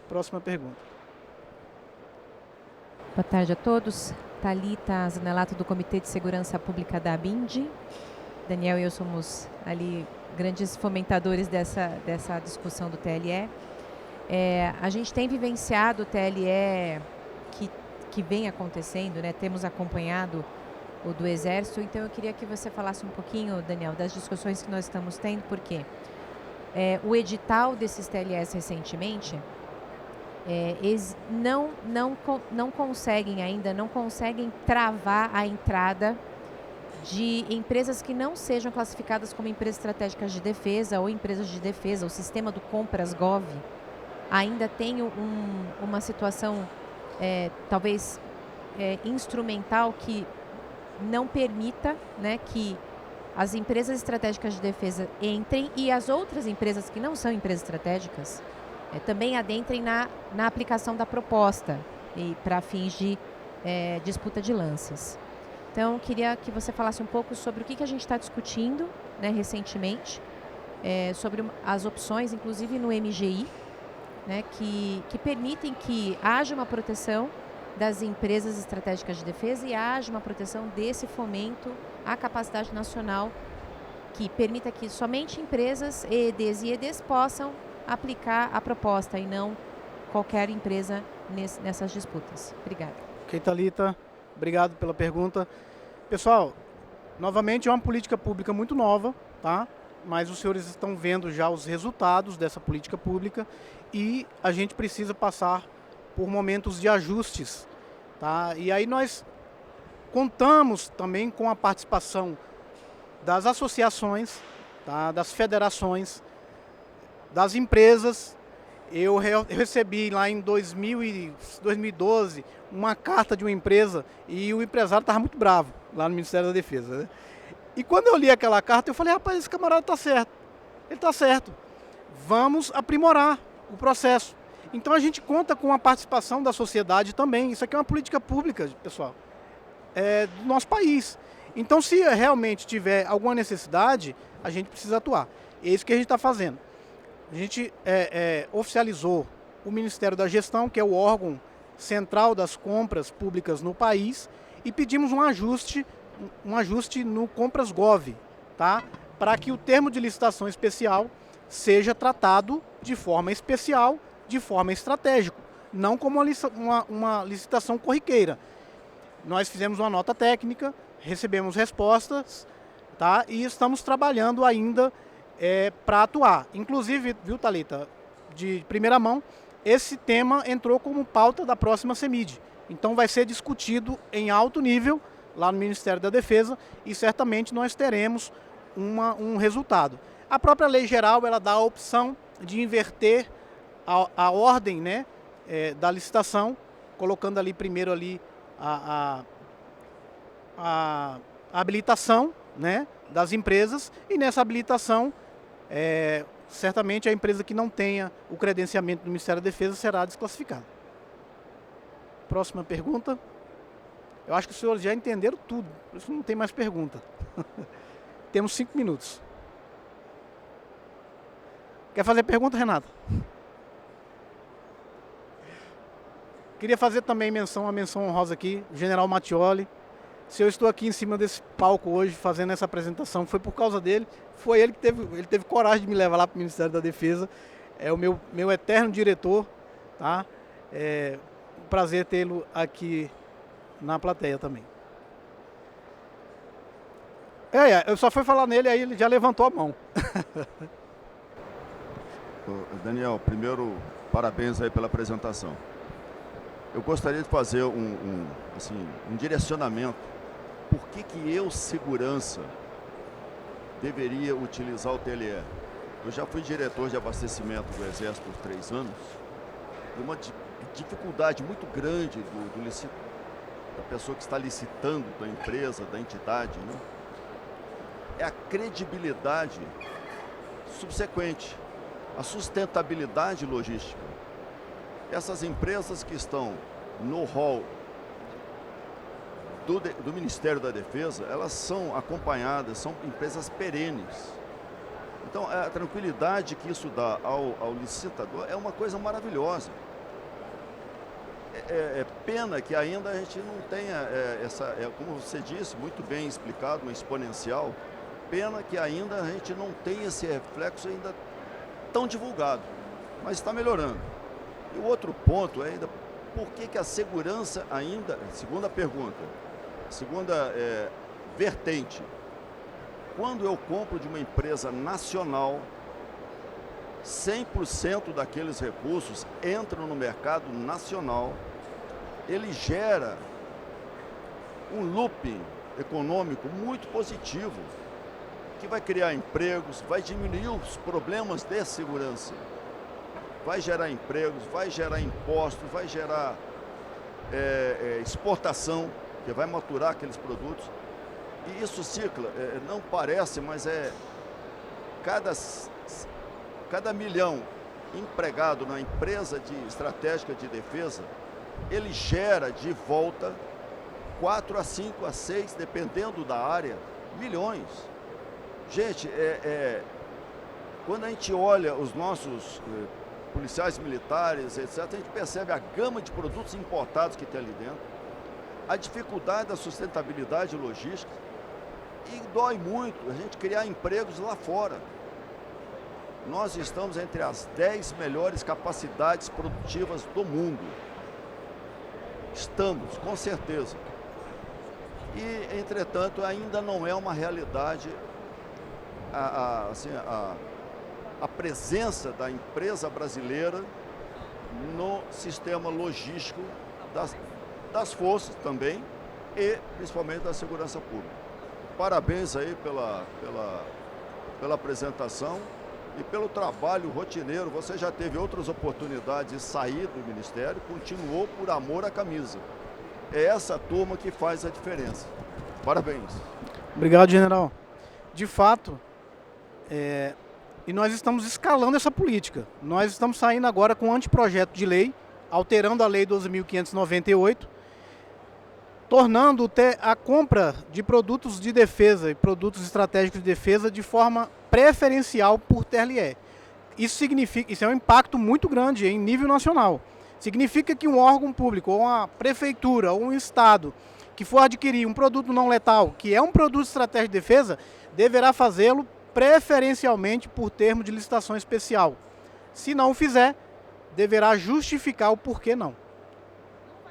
Próxima pergunta. Boa tarde a todos. Thalita Zanelato, do Comitê de Segurança Pública da ABINDE. Daniel e eu somos ali grandes fomentadores dessa discussão do TLE. A gente tem vivenciado o TLE que vem acontecendo, né? Temos acompanhado o do Exército, então eu queria que você falasse um pouquinho, Daniel, das discussões que nós estamos tendo, porque o edital desses TLEs recentemente, eles não conseguem travar a entrada de empresas que não sejam classificadas como empresas estratégicas de defesa ou empresas de defesa. O sistema do Compras Gov ainda tem uma situação talvez instrumental que não permita, né, que as empresas estratégicas de defesa entrem e as outras empresas que não são empresas estratégicas também adentrem na aplicação da proposta e para fins de disputa de lances. Então, queria que você falasse um pouco sobre o que a gente está discutindo, né, recentemente, sobre as opções, inclusive no MGI, né, que permitem que haja uma proteção das empresas estratégicas de defesa e haja uma proteção desse fomento à capacidade nacional, que permita que somente empresas EEDs e EDs possam aplicar a proposta e não qualquer empresa nessas disputas. Obrigada. Ok, Thalita, obrigado pela pergunta. Pessoal, novamente é uma política pública muito nova, tá? Mas os senhores estão vendo já os resultados dessa política pública e a gente precisa passar por momentos de ajustes, tá? E aí nós contamos também com a participação das associações, tá? Das federações, das empresas. Eu recebi lá em 2012 uma carta de uma empresa e o empresário estava muito bravo lá no Ministério da Defesa, né? E quando eu li aquela carta, eu falei, rapaz, esse camarada está certo. Ele está certo. Vamos aprimorar o processo. Então a gente conta com a participação da sociedade também. Isso aqui é uma política pública, pessoal, do nosso país. Então, se realmente tiver alguma necessidade, a gente precisa atuar. É isso que a gente está fazendo. A gente oficializou o Ministério da Gestão, que é o órgão central das compras públicas no país, e pedimos um ajuste no Compras Gov, tá? Para que o termo de licitação especial seja tratado de forma especial, de forma estratégica, não como uma licitação corriqueira. Nós fizemos uma nota técnica, recebemos respostas, tá? E estamos trabalhando ainda para atuar. Inclusive, viu, Thalita, de primeira mão, esse tema entrou como pauta da próxima CEMID. Então vai ser discutido em alto nível lá no Ministério da Defesa e certamente nós teremos um resultado. A própria lei geral ela dá a opção de inverter a ordem, né, da licitação, colocando ali primeiro ali a habilitação, né, das empresas, e nessa habilitação certamente a empresa que não tenha o credenciamento do Ministério da Defesa será desclassificada. Próxima pergunta. Eu acho que os senhores já entenderam tudo, por isso não tem mais pergunta. Temos 5 minutos. Quer fazer pergunta, Renata? Queria fazer também uma menção honrosa aqui, o General Mattioli. Se eu estou aqui em cima desse palco hoje fazendo essa apresentação, foi por causa dele. Foi ele que teve coragem de me levar lá para o Ministério da Defesa. É o meu eterno diretor, tá? É um prazer tê-lo aqui na plateia também. Eu só fui falar nele, aí ele já levantou a mão. Daniel, primeiro, parabéns aí pela apresentação. Eu gostaria de fazer um direcionamento. Por que eu, segurança, deveria utilizar o TLE? Eu já fui diretor de abastecimento do Exército por 3 anos. E uma dificuldade muito grande da pessoa que está licitando, da empresa, da entidade, né? É a credibilidade subsequente, a sustentabilidade logística. Essas empresas que estão no hall do Ministério da Defesa, elas são acompanhadas, são empresas perenes. Então, a tranquilidade que isso dá ao licitador é uma coisa maravilhosa. É pena que ainda a gente não tenha como você disse, muito bem explicado, uma exponencial. Pena que ainda a gente não tem esse reflexo ainda tão divulgado, mas está melhorando. E o outro ponto é ainda, por que a segurança ainda, segunda pergunta, segunda vertente, quando eu compro de uma empresa nacional, 100% daqueles recursos entram no mercado nacional, ele gera um looping econômico muito positivo, que vai criar empregos, vai diminuir os problemas de segurança, vai gerar empregos, vai gerar impostos, vai gerar exportação, que vai maturar aqueles produtos. E isso cicla, não parece, mas cada milhão empregado na empresa estratégica de defesa, ele gera de volta 4 a 5 a 6, dependendo da área, milhões. Gente, quando a gente olha os nossos policiais militares, etc., a gente percebe a gama de produtos importados que tem ali dentro, a dificuldade da sustentabilidade logística, e dói muito a gente criar empregos lá fora. Nós estamos entre as 10 melhores capacidades produtivas do mundo. Estamos, com certeza. E, entretanto, ainda não é uma realidade a presença da empresa brasileira no sistema logístico das forças também e principalmente da segurança pública. Parabéns aí pela apresentação e pelo trabalho rotineiro. Você já teve outras oportunidades de sair do Ministério, continuou por amor à camisa. É essa turma que faz a diferença. Parabéns. Obrigado, general. De fato, e nós estamos escalando essa política. Nós estamos saindo agora com um anteprojeto de lei, alterando a Lei 12.598, tornando a compra de produtos de defesa e produtos estratégicos de defesa de forma preferencial por TLE. Isso é um impacto muito grande em nível nacional. Significa que um órgão público, ou uma prefeitura, ou um estado, que for adquirir um produto não letal, que é um produto estratégico de defesa, deverá fazê-lo preferencialmente por termo de licitação especial. Se não o fizer, deverá justificar o porquê não.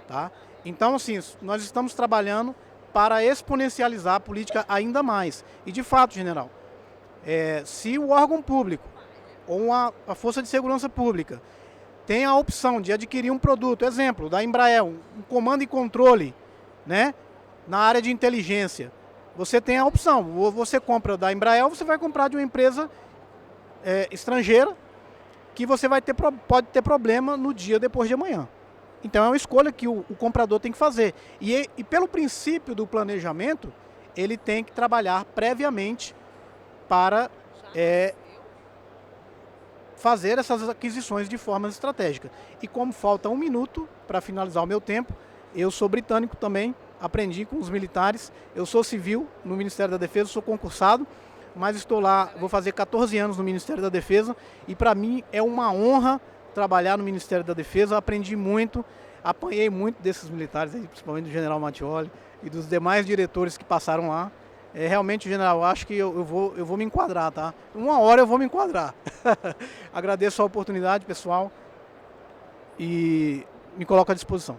Tá? Então, assim, nós estamos trabalhando para exponencializar a política ainda mais. E, de fato, general, se o órgão público ou a Força de Segurança Pública tem a opção de adquirir um produto, exemplo, da Embraer, um comando e controle, né, na área de inteligência, você tem a opção, ou você compra da Embraer ou você vai comprar de uma empresa estrangeira que você pode ter problema no dia depois de amanhã. Então é uma escolha que o comprador tem que fazer. E pelo princípio do planejamento, ele tem que trabalhar previamente para fazer essas aquisições de forma estratégica. E como falta 1 minuto para finalizar o meu tempo, eu sou britânico também, aprendi com os militares, eu sou civil no Ministério da Defesa, sou concursado, mas estou lá, vou fazer 14 anos no Ministério da Defesa, e para mim é uma honra trabalhar no Ministério da Defesa, aprendi muito, apanhei muito desses militares, aí, principalmente do general Mattioli e dos demais diretores que passaram lá. Realmente, general, eu acho que eu vou me enquadrar, tá? Uma hora eu vou me enquadrar. Agradeço a oportunidade, pessoal, e me coloco à disposição.